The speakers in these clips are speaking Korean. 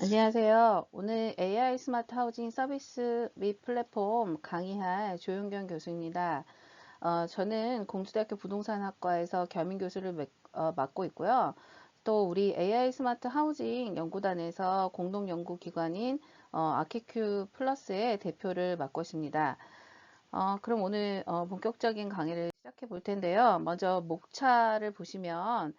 안녕하세요. 오늘 AI 스마트 하우징 서비스 및 플랫폼 강의할 조윤경 교수입니다. 저는 공주대학교 부동산학과에서 겸임 교수를 맡고 있고요. 또 우리 AI 스마트 하우징 연구단에서 공동 연구기관인 아키큐 플러스의 대표를 맡고 있습니다. 그럼 오늘 본격적인 강의를 시작해 볼 텐데요. 먼저 목차를 보시면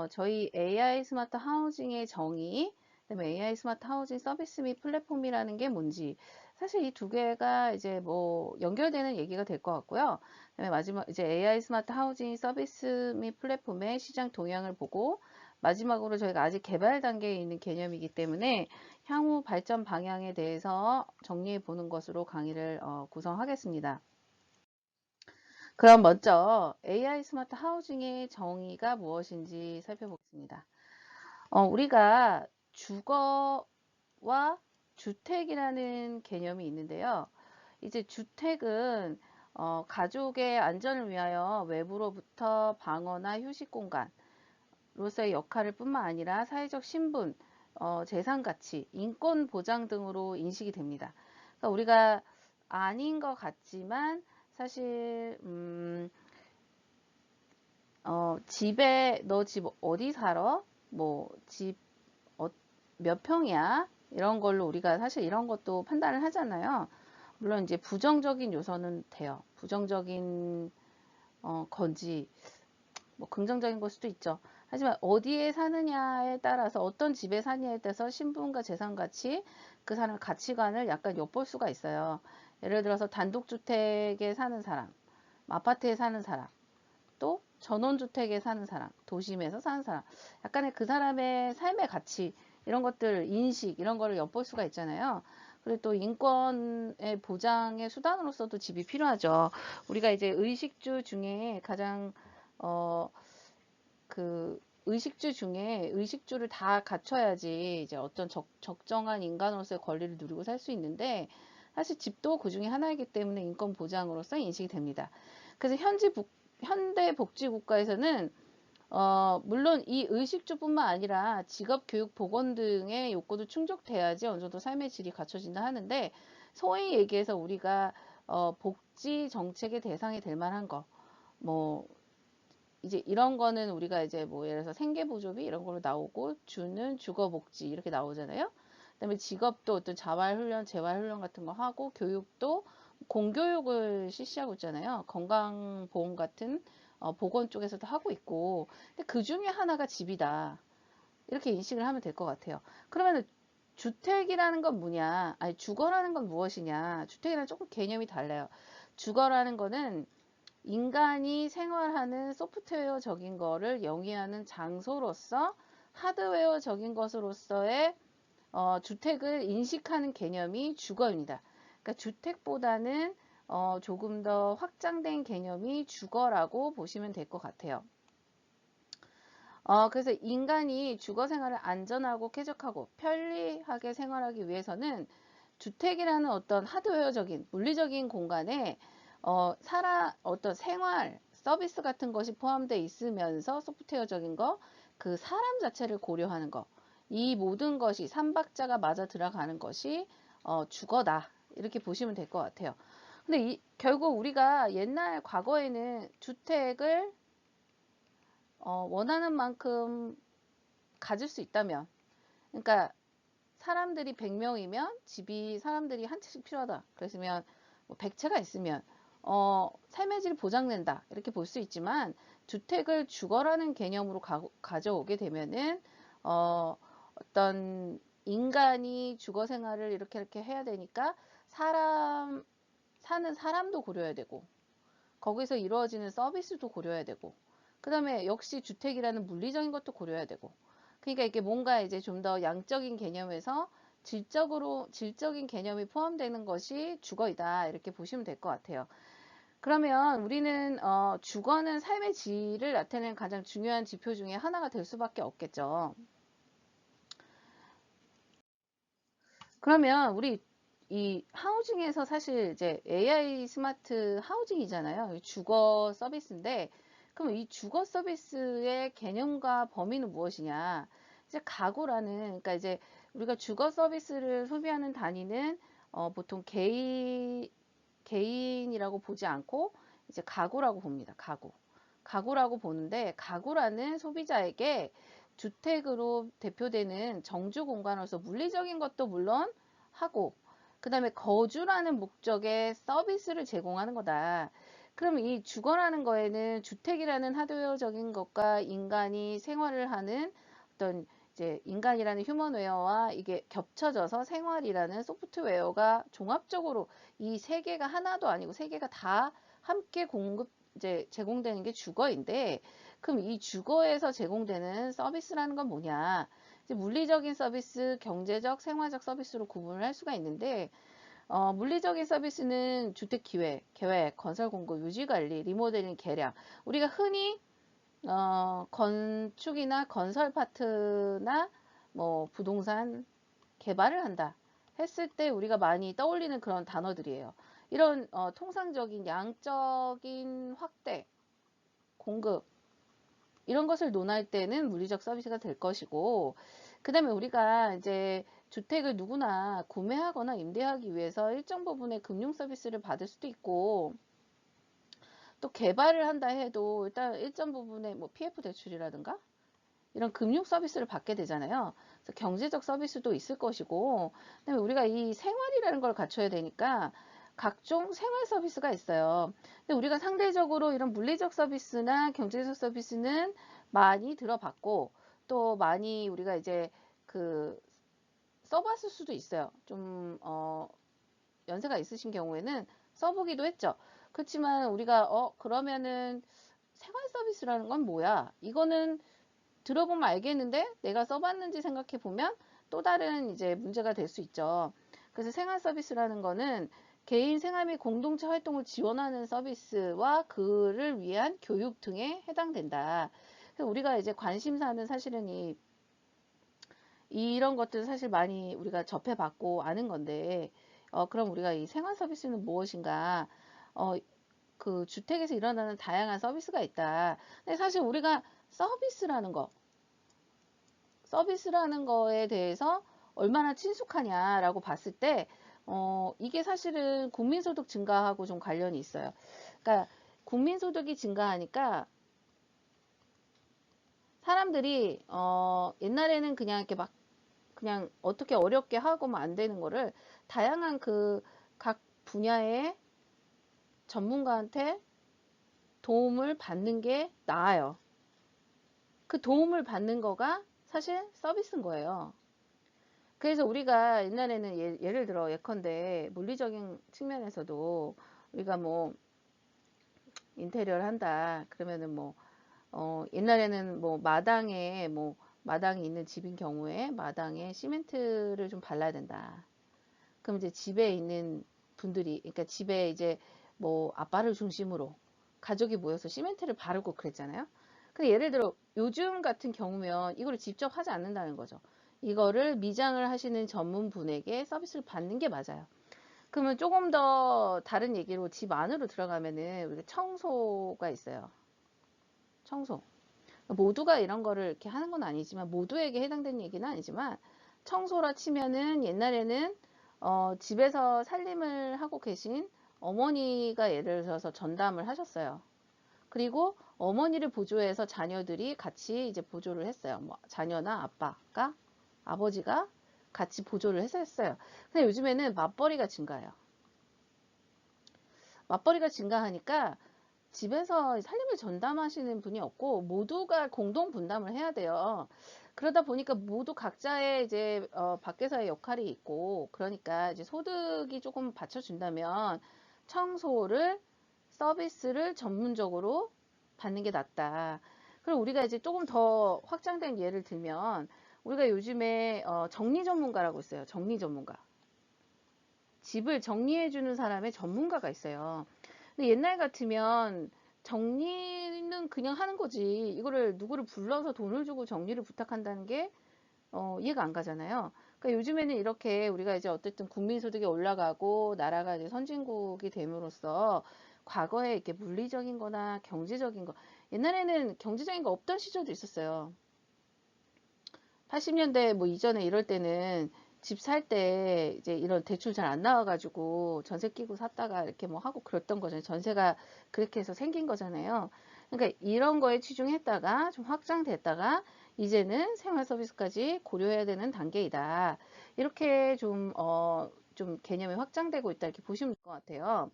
저희 AI 스마트 하우징의 정의, 그다음에 AI 스마트 하우징 서비스 및 플랫폼이라는 게 뭔지, 사실 이 두 개가 이제 뭐 연결되는 얘기가 될 것 같고요. 그다음에 마지막 이제 AI 스마트 하우징 서비스 및 플랫폼의 시장 동향을 보고, 마지막으로 저희가 아직 개발 단계에 있는 개념이기 때문에 향후 발전 방향에 대해서 정리해 보는 것으로 강의를 구성하겠습니다. 그럼 먼저 AI 스마트 하우징의 정의가 무엇인지 살펴보겠습니다. 우리가 주거와 주택이라는 개념이 있는데요. 이제 주택은 가족의 안전을 위하여 외부로부터 방어나 휴식 공간로서의 역할을 뿐만 아니라 사회적 신분, 재산 가치, 인권 보장 등으로 인식이 됩니다. 그러니까 우리가 아닌 것 같지만 사실 집에 너 집 어디 살아? 뭐 집 몇 평이야? 이런 걸로 우리가 사실 이런 것도 판단을 하잖아요. 물론 이제 부정적인 요소는 돼요. 부정적인 건지 뭐 긍정적인 걸 수도 있죠. 하지만 어디에 사느냐에 따라서 어떤 집에 사느냐에 따라서 신분과 재산 가치, 그 사람의 가치관을 약간 엿볼 수가 있어요. 예를 들어서 단독주택에 사는 사람, 아파트에 사는 사람, 또 전원주택에 사는 사람, 도심에서 사는 사람, 약간의 그 사람의 삶의 가치, 이런 것들, 인식, 이런 거를 엿볼 수가 있잖아요. 그리고 또 인권의 보장의 수단으로서도 집이 필요하죠. 우리가 이제 의식주 중에 가장, 어, 의식주 중에 의식주를 다 갖춰야지 이제 어떤 적정한 인간으로서의 권리를 누리고 살 수 있는데, 사실 집도 그 중에 하나이기 때문에 인권 보장으로서 인식이 됩니다. 그래서 현대 복지 국가에서는 물론 이 의식주뿐만 아니라 직업, 교육, 보건 등의 요건도 충족돼야지 어느 정도 삶의 질이 갖춰진다 하는데, 소위 얘기해서 우리가 복지 정책의 대상이 될 만한 거, 뭐 이제 이런 거는 우리가 이제 뭐 예를 들어서 생계보조비 이런 걸로 나오고, 주는 주거복지 이렇게 나오잖아요. 그다음에 직업도 어떤 자활훈련, 재활훈련 같은 거 하고, 교육도 공교육을 실시하고 있잖아요. 건강보험 같은 보건 쪽에서도 하고 있고, 근데 그 중에 하나가 집이다. 이렇게 인식을 하면 될 것 같아요. 그러면 주택이라는 건 뭐냐? 아니, 주거라는 건 무엇이냐? 주택이랑 조금 개념이 달라요. 주거라는 거는 인간이 생활하는 소프트웨어적인 거를 영위하는 장소로서, 하드웨어적인 것으로서의 주택을 인식하는 개념이 주거입니다. 그러니까 주택보다는 조금 더 확장된 개념이 주거라고 보시면 될 것 같아요. 그래서 인간이 주거 생활을 안전하고 쾌적하고 편리하게 생활하기 위해서는 주택이라는 어떤 하드웨어적인 물리적인 공간에 어떤 생활 서비스 같은 것이 포함되어 있으면서, 소프트웨어적인 거, 그 사람 자체를 고려하는 거, 이 모든 것이 삼박자가 맞아 들어가는 것이 주거다, 이렇게 보시면 될 것 같아요. 근데 결국 우리가 옛날 과거에는 주택을 원하는 만큼 가질 수 있다면, 그러니까 사람들이 100명이면 집이 사람들이 한 채씩 필요하다, 그랬으면 뭐 100채가 있으면 삶의 질 보장된다, 이렇게 볼 수 있지만, 주택을 주거라는 개념으로 가져오게 되면은 어떤 인간이 주거 생활을 이렇게 해야 되니까 사는 사람도 고려해야 되고, 거기서 이루어지는 서비스도 고려해야 되고, 그 다음에 역시 주택이라는 물리적인 것도 고려해야 되고, 그러니까 이게 뭔가 이제 좀 더 양적인 개념에서 질적인 개념이 포함되는 것이 주거이다, 이렇게 보시면 될 것 같아요. 그러면 우리는 주거는 삶의 질을 나타내는 가장 중요한 지표 중에 하나가 될 수밖에 없겠죠. 그러면 우리 이 하우징에서 사실 이제 AI 스마트 하우징이잖아요. 주거 서비스인데, 그럼 이 주거 서비스의 개념과 범위는 무엇이냐? 이제 가구라는, 그러니까 이제 우리가 주거 서비스를 소비하는 단위는 보통 개인이라고 보지 않고 이제 가구라고 봅니다. 가구라고 보는데, 가구라는 소비자에게 주택으로 대표되는 정주 공간으로서 물리적인 것도 물론 하고, 그 다음에 거주라는 목적의 서비스를 제공하는 거다. 그럼 이 주거라는 거에는 주택이라는 하드웨어적인 것과 인간이 생활을 하는 어떤 이제 인간이라는 휴먼웨어와 이게 겹쳐져서 생활이라는 소프트웨어가 종합적으로 이 세 개가 하나도 아니고 세 개가 다 함께 이제 제공되는 게 주거인데, 그럼 이 주거에서 제공되는 서비스라는 건 뭐냐? 이제 물리적인 서비스, 경제적, 생활적 서비스로 구분을 할 수가 있는데, 물리적인 서비스는 주택 계획, 건설 공급, 유지 관리, 리모델링, 개량. 우리가 흔히 건축이나 건설 파트나 뭐 부동산 개발을 한다 했을 때 우리가 많이 떠올리는 그런 단어들이에요. 이런 통상적인 양적인 확대, 공급 이런 것을 논할 때는 물리적 서비스가 될 것이고, 그 다음에 우리가 이제 주택을 누구나 구매하거나 임대하기 위해서 일정 부분의 금융 서비스를 받을 수도 있고, 또 개발을 한다 해도 일단 일정 부분의 뭐 PF 대출이라든가 이런 금융 서비스를 받게 되잖아요. 그래서 경제적 서비스도 있을 것이고, 그다음에 우리가 이 생활이라는 걸 갖춰야 되니까 각종 생활 서비스가 있어요. 근데 우리가 상대적으로 이런 물리적 서비스나 경제적 서비스는 많이 들어봤고, 또 많이 우리가 이제 그 써봤을 수도 있어요. 좀 연세가 있으신 경우에는 써보기도 했죠. 그렇지만 우리가 그러면은 생활 서비스라는 건 뭐야? 이거는 들어보면 알겠는데 내가 써봤는지 생각해 보면 또 다른 이제 문제가 될 수 있죠. 그래서 생활 서비스라는 거는 개인 생활 및 공동체 활동을 지원하는 서비스와 그를 위한 교육 등에 해당된다. 그래서 우리가 이제 관심사는 사실은 이런 것들 사실 많이 우리가 접해봤고 아는 건데, 그럼 우리가 이 생활 서비스는 무엇인가? 그 주택에서 일어나는 다양한 서비스가 있다. 근데 사실 우리가 서비스라는 거, 서비스라는 거에 대해서 얼마나 친숙하냐라고 봤을 때, 이게 사실은 국민소득 증가하고 좀 관련이 있어요. 그러니까 국민소득이 증가하니까 사람들이 옛날에는 그냥 이렇게 막 그냥 어떻게 어렵게 하고만 안 되는 거를 다양한 그 각 분야의 전문가한테 도움을 받는 게 나아요. 그 도움을 받는 거가 사실 서비스인 거예요. 그래서 우리가 옛날에는 예를 들어 예컨대 물리적인 측면에서도 우리가 뭐 인테리어를 한다 그러면은 뭐 옛날에는 뭐 마당이 있는 집인 경우에 마당에 시멘트를 좀 발라야 된다. 그럼 이제 집에 있는 분들이, 그러니까 집에 이제 뭐 아빠를 중심으로 가족이 모여서 시멘트를 바르고 그랬잖아요. 근데 예를 들어 요즘 같은 경우면 이거를 직접 하지 않는다는 거죠. 이거를 미장을 하시는 전문 분에게 서비스를 받는 게 맞아요. 그러면 조금 더 다른 얘기로 집 안으로 들어가면은 우리가 청소가 있어요. 청소. 모두가 이런 거를 이렇게 하는 건 아니지만, 모두에게 해당되는 얘기는 아니지만, 청소라 치면은 옛날에는 집에서 살림을 하고 계신 어머니가 예를 들어서 전담을 하셨어요. 그리고 어머니를 보조해서 자녀들이 같이 이제 보조를 했어요. 뭐 자녀나 아버지가 같이 보조를 해서 했어요. 근데 요즘에는 맞벌이가 증가해요. 맞벌이가 증가하니까 집에서 살림을 전담하시는 분이 없고 모두가 공동 분담을 해야 돼요. 그러다 보니까 모두 각자의 이제 밖에서의 역할이 있고, 그러니까 이제 소득이 조금 받쳐준다면 청소를 서비스를 전문적으로 받는 게 낫다. 그럼 우리가 이제 조금 더 확장된 예를 들면 우리가 요즘에 정리 전문가라고 있어요. 정리 전문가. 집을 정리해주는 사람의 전문가가 있어요. 근데 옛날 같으면 정리는 그냥 하는 거지. 이거를 누구를 불러서 돈을 주고 정리를 부탁한다는 게 이해가 안 가잖아요. 그러니까 요즘에는 이렇게 우리가 이제 어쨌든 국민소득이 올라가고 나라가 이제 선진국이 됨으로써 과거에 이렇게 물리적인 거나 경제적인 거, 옛날에는 경제적인 거 없던 시절도 있었어요. 80년대 뭐 이전에 이럴 때는 집 살 때 이제 이런 대출 잘 안 나와가지고 전세 끼고 샀다가 이렇게 뭐 하고 그랬던 거잖아요. 전세가 그렇게 해서 생긴 거잖아요. 그러니까 이런 거에 치중했다가 좀 확장됐다가 이제는 생활 서비스까지 고려해야 되는 단계이다. 이렇게 좀 개념이 확장되고 있다. 이렇게 보시면 될 것 같아요.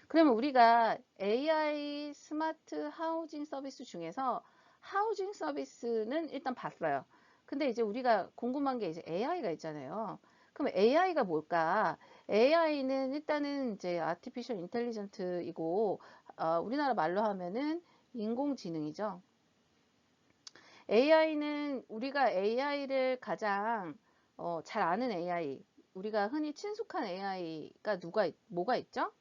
그러면 우리가 AI 스마트 하우징 서비스 중에서 하우징 서비스는 일단 봤어요. 근데 이제 우리가 궁금한 게 이제 AI가 있잖아요. 그럼 AI가 뭘까? AI는 일단은 이제 아티피셜 인텔리전트이고 우리나라 말로 하면은 인공지능이죠. AI는 우리가 AI를 가장 잘 아는 AI, 우리가 흔히 친숙한 AI가 뭐가 있죠?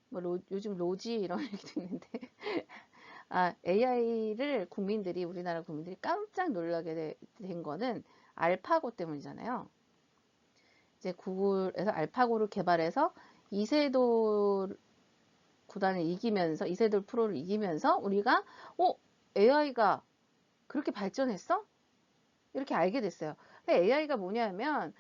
뭐 요즘 로지 이런 얘기도 있는데 AI를 우리나라 국민들이 깜짝 놀라게 된 거는 알파고 때문이잖아요. 이제 구글에서 알파고를 개발해서 이세돌 이세돌 프로를 이기면서 우리가 AI가 그렇게 발전했어? 이렇게 알게 됐어요. AI가 뭐냐면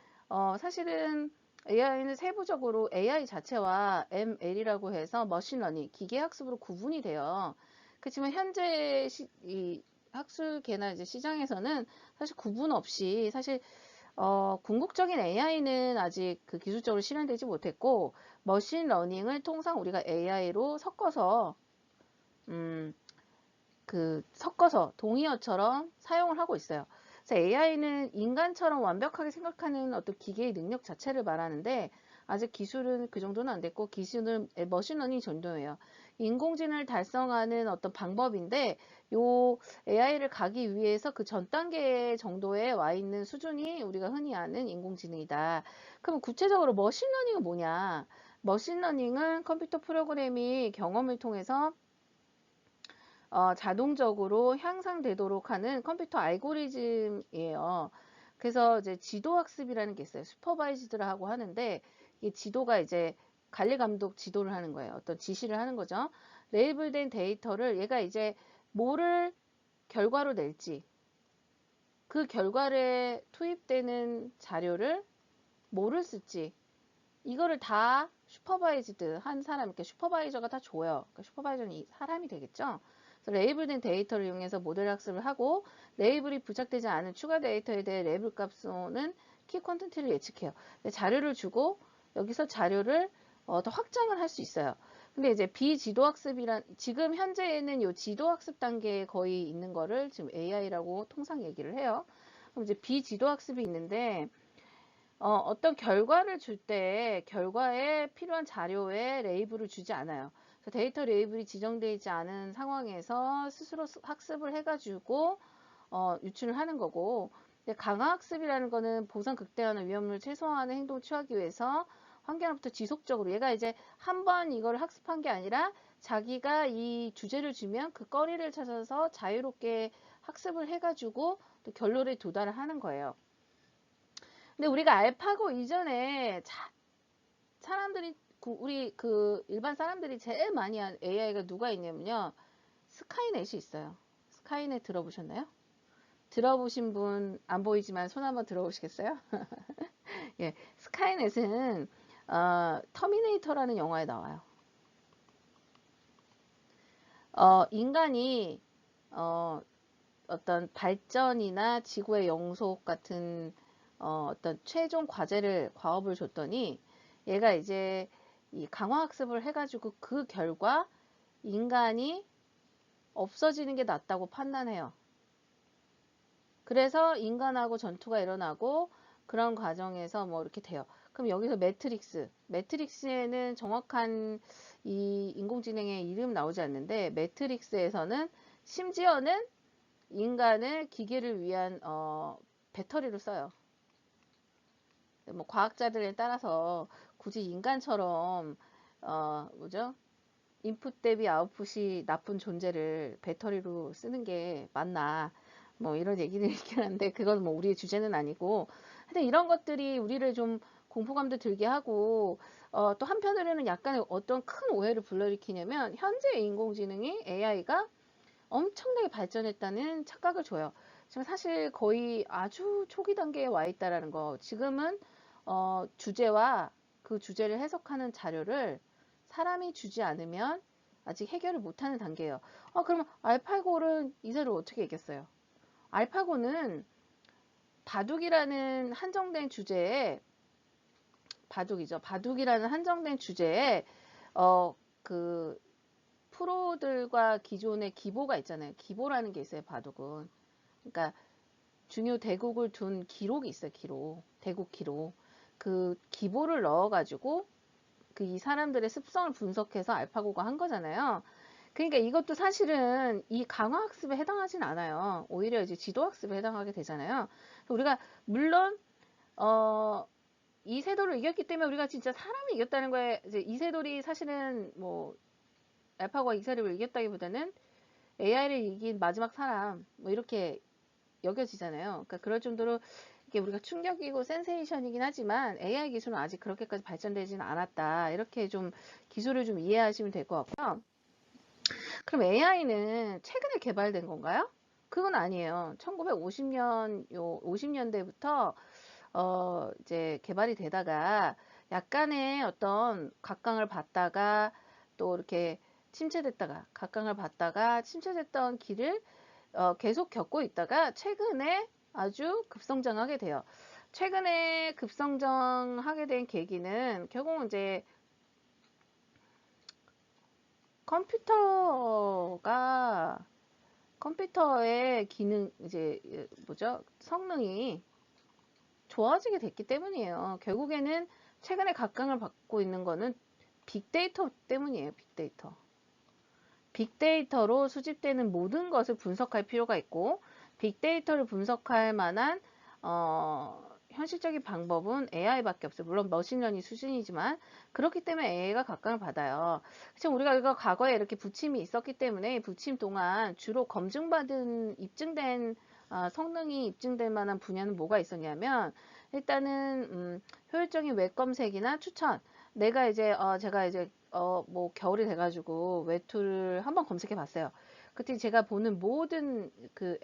사실은 AI는 세부적으로 AI 자체와 ML이라고 해서 머신러닝, 기계학습으로 구분이 돼요. 그렇지만 현재 이 학술계나 이제 시장에서는 사실 구분 없이 사실 궁극적인 AI는 아직 그 기술적으로 실현되지 못했고 머신러닝을 통상 우리가 AI로 섞어서 동의어처럼 사용을 하고 있어요. 그래서 AI는 인간처럼 완벽하게 생각하는 어떤 기계의 능력 자체를 말하는데 아직 기술은 그 정도는 안 됐고 기술은 머신러닝 정도예요. 인공지능을 달성하는 어떤 방법인데 요 AI를 가기 위해서 그 전 단계 정도에 와 있는 수준이 우리가 흔히 아는 인공지능이다. 그럼 구체적으로 머신러닝은 뭐냐? 머신러닝은 컴퓨터 프로그램이 경험을 통해서 자동적으로 향상되도록 하는 컴퓨터 알고리즘이에요. 그래서 이제 지도학습이라는 게 있어요. 슈퍼바이즈드라고 하는데 이 지도가 이제 관리 감독 지도를 하는 거예요. 어떤 지시를 하는 거죠. 레이블된 데이터를 얘가 이제 뭐를 결과로 낼지 그 결과에 투입되는 자료를 뭐를 쓸지 이거를 다 슈퍼바이즈드 한 사람, 그러니까 슈퍼바이저가 다 줘요. 그러니까 슈퍼바이저는 사람이 되겠죠. 그래서 레이블된 데이터를 이용해서 모델 학습을 하고 레이블이 부착되지 않은 추가 데이터에 대해 레이블 값은 키 콘텐츠를 예측해요. 자료를 주고 여기서 자료를 더 확장을 할 수 있어요. 근데 이제 지금 현재에는 이 지도학습 단계에 거의 있는 거를 지금 AI라고 통상 얘기를 해요. 그럼 이제 비지도학습이 있는데 어떤 결과를 줄 때 결과에 필요한 자료에 레이블을 주지 않아요. 데이터 레이블이 지정되어 있지 않은 상황에서 스스로 학습을 해가지고 유출을 하는 거고 강화학습이라는 거는 보상 극대화나 위험을 최소화하는 행동을 취하기 위해서 환경으로부터 지속적으로 얘가 이제 한 번 이걸 학습한 게 아니라 자기가 이 주제를 주면 그 거리를 찾아서 자유롭게 학습을 해가지고 또 결론에 도달을 하는 거예요. 근데 우리가 알파고 이전에 사람들이 우리 그 일반 사람들이 제일 많이 한 AI가 누가 있냐면요. 스카이넷이 있어요. 스카이넷 들어보셨나요? 들어보신 분 안 보이지만 손 한번 들어보시겠어요? 예, 스카이넷은 터미네이터라는 영화에 나와요. 인간이 어떤 발전이나 지구의 영속 같은 어떤 최종 과업을 줬더니 얘가 이제 이 강화학습을 해가지고 그 결과 인간이 없어지는 게 낫다고 판단해요. 그래서 인간하고 전투가 일어나고 그런 과정에서 뭐 이렇게 돼요. 그럼 여기서 매트릭스에는 정확한 이 인공지능의 이름 나오지 않는데 매트릭스에서는 심지어는 인간을 기계를 위한 배터리로 써요. 뭐 과학자들에 따라서 굳이 인간처럼 뭐죠? 인풋 대비 아웃풋이 나쁜 존재를 배터리로 쓰는 게 맞나? 뭐 이런 얘기를 있긴 한데 그건 뭐 우리의 주제는 아니고 하여튼 이런 것들이 우리를 좀 공포감도 들게 하고 또 한편으로는 약간 어떤 큰 오해를 불러일으키냐면 현재 인공지능이 AI가 엄청나게 발전했다는 착각을 줘요. 지금 사실 거의 아주 초기 단계에 와 있다라는 거. 지금은 주제와 그 주제를 해석하는 자료를 사람이 주지 않으면 아직 해결을 못하는 단계예요. 그러면 알파고는 이세를 어떻게 이겼어요? 알파고는 바둑이라는 한정된 주제에 바둑이죠. 바둑이라는 한정된 주제에 그 프로들과 기존의 기보가 있잖아요. 기보라는 게 있어요. 바둑은. 그러니까 중요 대국을 둔 기록이 있어요. 기록. 대국 기록. 그 기보를 넣어가지고 그 이 사람들의 습성을 분석해서 알파고가 한 거잖아요. 그러니까 이것도 사실은 이 강화학습에 해당하진 않아요. 오히려 이제 지도학습에 해당하게 되잖아요. 우리가 물론 이세돌을 이겼기 때문에 우리가 진짜 사람이 이겼다는 거에 이제 이세돌이 사실은 뭐 알파고가 이세돌을 이겼다기보다는 AI를 이긴 마지막 사람 뭐 이렇게 여겨지잖아요. 그러니까 그럴 정도로 이게 우리가 충격이고 센세이션이긴 하지만 AI 기술은 아직 그렇게까지 발전되지는 않았다. 이렇게 좀 기술을 좀 이해하시면 될 것 같고요. 그럼 AI는 최근에 개발된 건가요? 그건 아니에요. 1950년, 50년대부터, 이제 개발이 되다가 약간의 어떤 각광을 받다가 또 이렇게 침체됐다가 각광을 받다가 침체됐던 길을 계속 겪고 있다가 최근에 아주 급성장하게 돼요. 최근에 급성장하게 된 계기는 결국 이제 컴퓨터가 컴퓨터의 기능 이제 뭐죠? 성능이 좋아지게 됐기 때문이에요. 결국에는 최근에 각광을 받고 있는 거는 빅데이터 때문이에요. 빅데이터. 빅데이터로 수집되는 모든 것을 분석할 필요가 있고 빅데이터를 분석할 만한 현실적인 방법은 AI밖에 없어요. 물론 머신러닝 수준이지만 그렇기 때문에 AI가 각광을 받아요. 지금 우리가 이거 과거에 이렇게 부침이 있었기 때문에 부침 동안 주로 검증받은 입증된 성능이 입증될 만한 분야는 뭐가 있었냐면 일단은 효율적인 웹 검색이나 추천. 내가 이제 제가 이제 뭐 겨울이 돼가지고 외투를 한번 검색해 봤어요. 그때 제가 보는 모든 그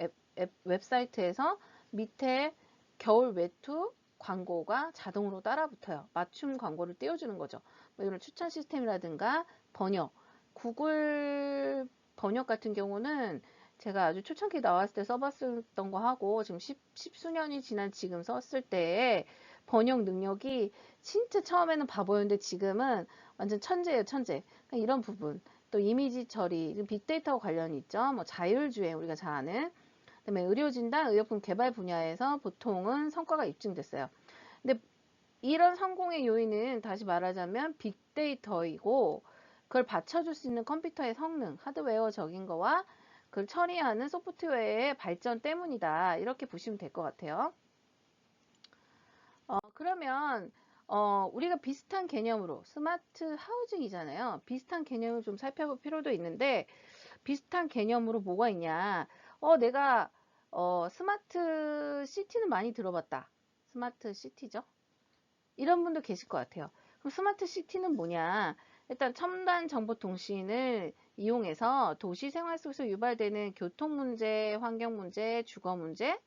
웹사이트에서 밑에 겨울 외투 광고가 자동으로 따라 붙어요. 맞춤 광고를 띄워주는 거죠. 뭐 이런 추천 시스템이라든가 번역, 구글 번역 같은 경우는 제가 아주 초창기 나왔을 때 써봤었던 거 하고 지금 십수년이 지난 지금 썼을 때 번역 능력이 진짜 처음에는 바보였는데 지금은 완전 천재예요, 천재. 그러니까 이런 부분. 또 이미지 처리, 빅데이터와 관련이 있죠. 뭐 자율주행, 우리가 잘 아는. 그다음에 의료진단, 의약품 개발 분야에서 보통은 성과가 입증됐어요. 근데 이런 성공의 요인은 다시 말하자면 빅데이터이고 그걸 받쳐줄 수 있는 컴퓨터의 성능, 하드웨어적인 거와 그걸 처리하는 소프트웨어의 발전 때문이다. 이렇게 보시면 될 것 같아요. 그러면 우리가 비슷한 개념으로 스마트 하우징이잖아요. 비슷한 개념을 좀 살펴볼 필요도 있는데 비슷한 개념으로 뭐가 있냐? 내가 스마트 시티는 많이 들어봤다. 스마트 시티죠. 이런 분도 계실 것 같아요. 그럼 스마트 시티는 뭐냐? 일단 첨단 정보통신을 이용해서 도시 생활 속에서 유발되는 교통 문제, 환경 문제, 주거 문제,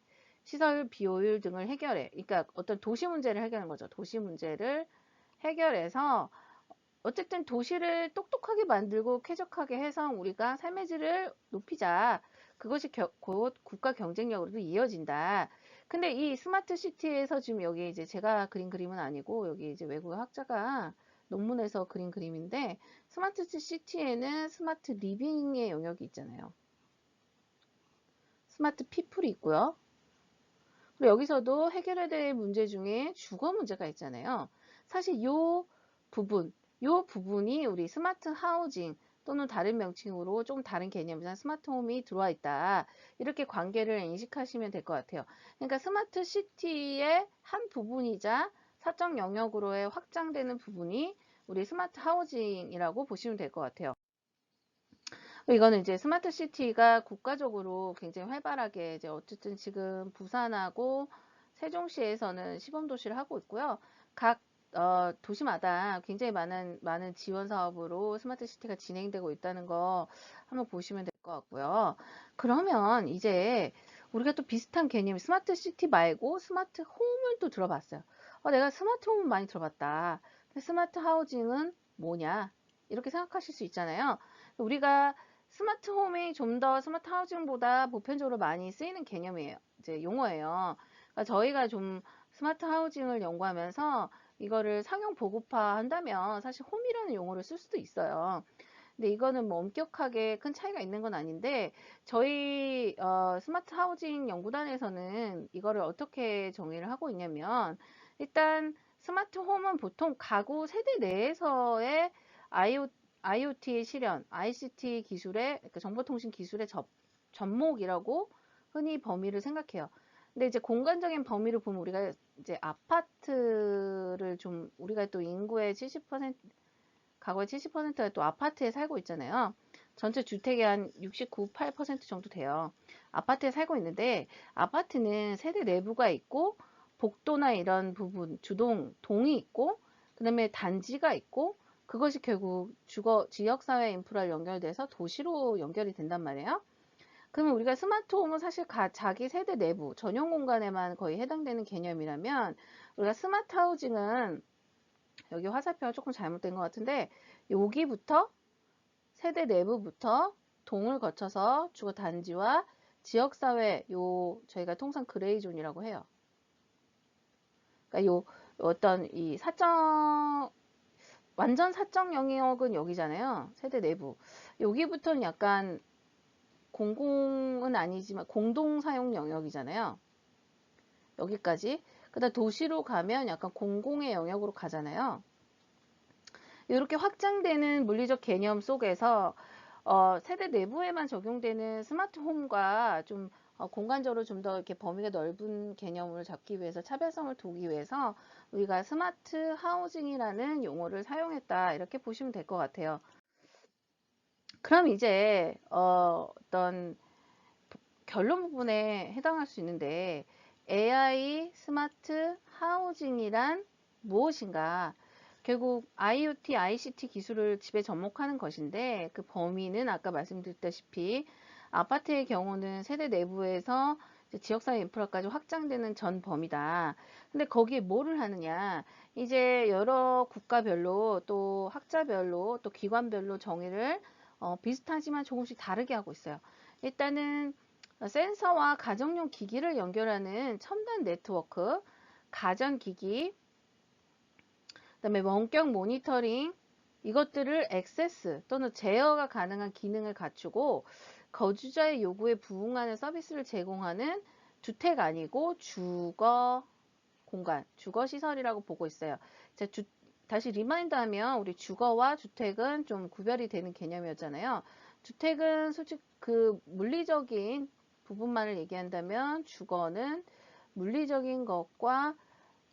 시설 비효율 등을 해결해. 그러니까 어떤 도시 문제를 해결하는 거죠. 도시 문제를 해결해서 어쨌든 도시를 똑똑하게 만들고 쾌적하게 해서 우리가 삶의 질을 높이자. 그것이 곧 국가 경쟁력으로도 이어진다. 근데 이 스마트 시티에서 지금 여기 이제 제가 그린 그림은 아니고 여기 이제 외국 학자가 논문에서 그린 그림인데 스마트 시티에는 스마트 리빙의 영역이 있잖아요. 스마트 피플이 있고요. 그리고 여기서도 해결해야 될 문제 중에 주거 문제가 있잖아요. 사실 요 부분이 우리 스마트 하우징 또는 다른 명칭으로 좀 다른 개념이지만 스마트 홈이 들어와 있다. 이렇게 관계를 인식하시면 될 것 같아요. 그러니까 스마트 시티의 한 부분이자 사적 영역으로의 확장되는 부분이 우리 스마트 하우징이라고 보시면 될 것 같아요. 이거는 이제 스마트 시티가 국가적으로 굉장히 활발하게 이제 어쨌든 지금 부산하고 세종시에서는 시범 도시를 하고 있고요. 각 도시마다 굉장히 많은 지원 사업으로 스마트 시티가 진행되고 있다는 거 한번 보시면 될 것 같고요. 그러면 이제 우리가 또 비슷한 개념, 스마트 시티 말고 스마트 홈을 또 들어봤어요. 내가 스마트 홈은 많이 들어봤다. 근데 스마트 하우징은 뭐냐? 이렇게 생각하실 수 있잖아요. 우리가 스마트 홈이 좀 더 스마트 하우징보다 보편적으로 많이 쓰이는 개념이에요. 이제 용어예요. 그러니까 저희가 좀 스마트 하우징을 연구하면서 이거를 상용 보급화 한다면 사실 홈이라는 용어를 쓸 수도 있어요. 근데 이거는 뭐 엄격하게 큰 차이가 있는 건 아닌데 저희 스마트 하우징 연구단에서는 이거를 어떻게 정의를 하고 있냐면 일단 스마트 홈은 보통 가구 세대 내에서의 IoT의 실현, ICT 기술의 그러니까 정보통신 기술의 접목이라고 흔히 범위를 생각해요. 근데 이제 공간적인 범위를 보면 우리가 이제 아파트를 좀 우리가 또 인구의 70% 과거의 70%가 또 아파트에 살고 있잖아요. 전체 주택의 한 69, 8% 정도 돼요. 아파트에 살고 있는데 아파트는 세대 내부가 있고 복도나 이런 부분, 동이 있고 그 다음에 단지가 있고 그것이 결국 지역사회 인프라를 연결돼서 도시로 연결이 된단 말이에요. 그러면 우리가 스마트홈은 사실 자기 세대 내부, 전용 공간에만 거의 해당되는 개념이라면 우리가 스마트 하우징은 여기 화살표가 조금 잘못된 것 같은데 여기부터 세대 내부부터 동을 거쳐서 주거 단지와 지역사회 저희가 통상 그레이존이라고 해요. 그러니까 어떤 이 완전 사적 영역은 여기잖아요. 세대 내부. 여기부터는 약간 공공은 아니지만 공동 사용 영역이잖아요. 여기까지. 그다음 도시로 가면 약간 공공의 영역으로 가잖아요. 이렇게 확장되는 물리적 개념 속에서 세대 내부에만 적용되는 스마트홈과 좀 공간적으로 좀 더 이렇게 범위가 넓은 개념을 잡기 위해서 차별성을 두기 위해서 우리가 스마트 하우징이라는 용어를 사용했다 이렇게 보시면 될 것 같아요. 그럼 이제 어떤 결론 부분에 해당할 수 있는데 AI 스마트 하우징이란 무엇인가? 결국 IoT, ICT 기술을 집에 접목하는 것인데 그 범위는 아까 말씀드렸다시피 아파트의 경우는 세대 내부에서 지역사회 인프라까지 확장되는 전 범위다. 근데 거기에 뭐를 하느냐? 이제 여러 국가별로 또 학자별로 또 기관별로 정의를 비슷하지만 조금씩 다르게 하고 있어요. 일단은 센서와 가정용 기기를 연결하는 첨단 네트워크, 가전기기, 그다음에 원격 모니터링 이것들을 액세스 또는 제어가 가능한 기능을 갖추고 거주자의 요구에 부응하는 서비스를 제공하는 주택 아니고 주거 공간, 주거 시설이라고 보고 있어요. 다시 리마인드 하면 우리 주거와 주택은 좀 구별이 되는 개념이었잖아요. 주택은 솔직히 그 물리적인 부분만을 얘기한다면 주거는 물리적인 것과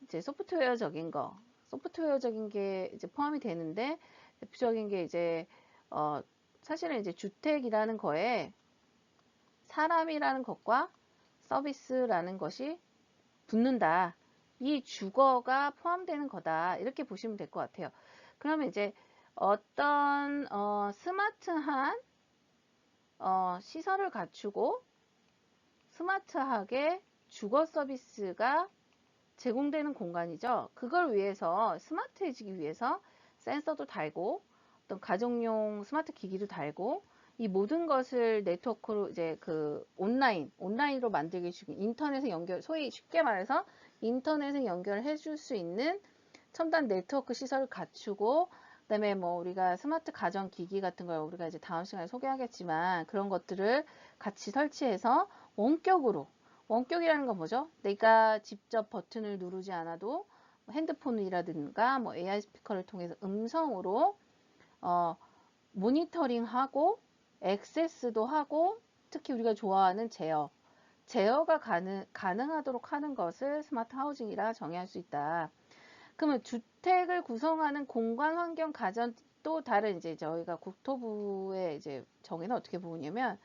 이제 소프트웨어적인 게 이제 포함이 되는데 대표적인 게 이제 사실은 이제 주택이라는 거에 사람이라는 것과 서비스라는 것이 붙는다. 이 주거가 포함되는 거다. 이렇게 보시면 될 것 같아요. 그러면 이제 어떤 스마트한 시설을 갖추고 스마트하게 주거 서비스가 제공되는 공간이죠. 그걸 위해서 스마트해지기 위해서 센서도 달고 어떤 가정용 스마트 기기도 달고 이 모든 것을 네트워크로 이제 그 온라인으로 만들기 위해 인터넷에 소위 쉽게 말해서 인터넷에 연결해 줄 수 있는 첨단 네트워크 시설을 갖추고 그다음에 뭐 우리가 스마트 가전 기기 같은 걸 우리가 이제 다음 시간에 소개하겠지만 그런 것들을 같이 설치해서 원격이라는 건 뭐죠? 내가 직접 버튼을 누르지 않아도 핸드폰이라든가 뭐 AI 스피커를 통해서 음성으로 모니터링하고 액세스도 하고 특히 우리가 좋아하는 제어가 가능하도록 하는 것을 스마트 하우징이라 정의할 수 있다. 그러면 주택을 구성하는 공간 환경 가전 또 다른 이제 저희가 국토부의 이제 정의는 어떻게 보냐면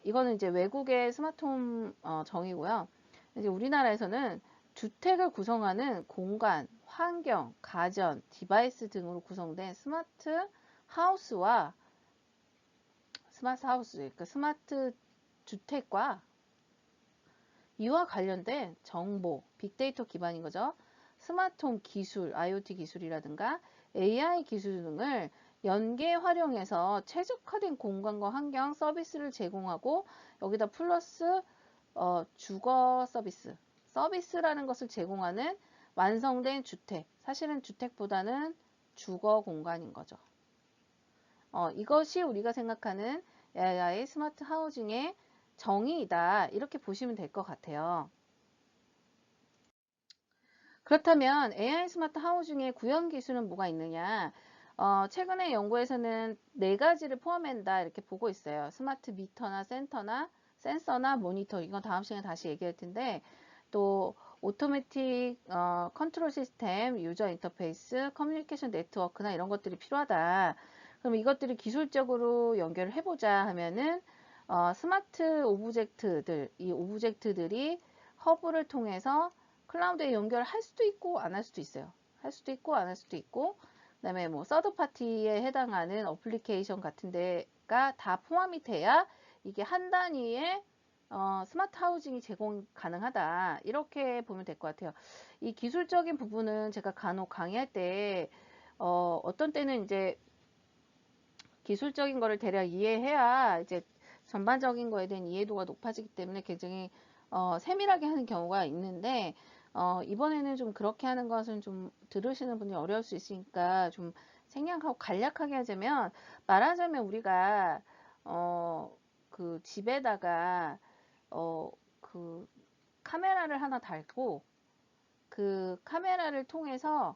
이거는 이제 외국의 스마트홈 정의고요. 이제 우리나라에서는 주택을 구성하는 공간, 환경, 가전, 디바이스 등으로 구성된 스마트 하우스, 그러니까 스마트 주택과 이와 관련된 정보, 빅데이터 기반인 거죠. 스마트홈 기술, IoT 기술이라든가 AI 기술 등을 연계 활용해서 최적화된 공간과 환경 서비스를 제공하고 여기다 플러스 주거 서비스라는 것을 제공하는 완성된 주택, 사실은 주택보다는 주거 공간인 거죠. 이것이 우리가 생각하는 AI 스마트 하우징의 정의이다. 이렇게 보시면 될 것 같아요. 그렇다면 AI 스마트 하우징의 구현 기술은 뭐가 있느냐? 최근에 연구에서는 4가지를 포함한다 이렇게 보고 있어요. 스마트 미터나 센서나 모니터, 이건 다음 시간에 다시 얘기할 텐데, 또 오토매틱 컨트롤 시스템, 유저 인터페이스, 커뮤니케이션 네트워크나 이런 것들이 필요하다. 그럼 이것들을 기술적으로 연결을 해보자 하면은 스마트 오브젝트들, 이 오브젝트들이 허브를 통해서 클라우드에 연결할 수도 있고 안 할 수도 있어요. 할 수도 있고 안 할 수도 있고, 그다음에 뭐 서드 파티에 해당하는 어플리케이션 같은 데가 다 포함이 돼야 이게 한 단위의 스마트 하우징이 제공 가능하다. 이렇게 보면 될 것 같아요. 이 기술적인 부분은 제가 간혹 강의할 때 어떤 때는 이제 기술적인 거를 대략 이해해야 이제 전반적인 거에 대한 이해도가 높아지기 때문에 굉장히 세밀하게 하는 경우가 있는데 이번에는 좀 그렇게 하는 것은 좀 들으시는 분이 어려울 수 있으니까 좀 생략하고 간략하게 하자면, 말하자면 우리가 그 집에다가 그 카메라를 하나 달고 그 카메라를 통해서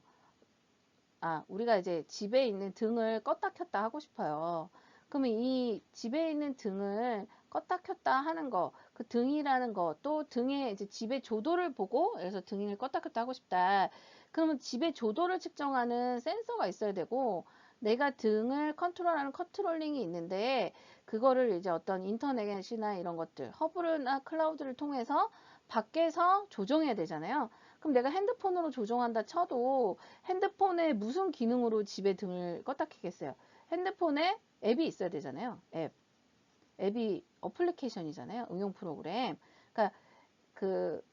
우리가 이제 집에 있는 등을 껐다 켰다 하고 싶어요. 그러면 이 집에 있는 등을 껐다 켰다 하는 거, 그 등이라는 거, 또 등의 이제 집의 조도를 보고, 그래서 등을 껐다 켰다 하고 싶다. 그러면 집의 조도를 측정하는 센서가 있어야 되고, 내가 등을 컨트롤하는 컨트롤링이 있는데, 그거를 이제 어떤 인터넷이나 이런 것들, 허브나 클라우드를 통해서 밖에서 조정해야 되잖아요. 그럼 내가 핸드폰으로 조정한다 쳐도 핸드폰에 무슨 기능으로 집에 등을 껐다 켜겠어요? 핸드폰에 앱이 있어야 되잖아요. 앱이 어플리케이션이잖아요. 응용 프로그램. 그러니까 그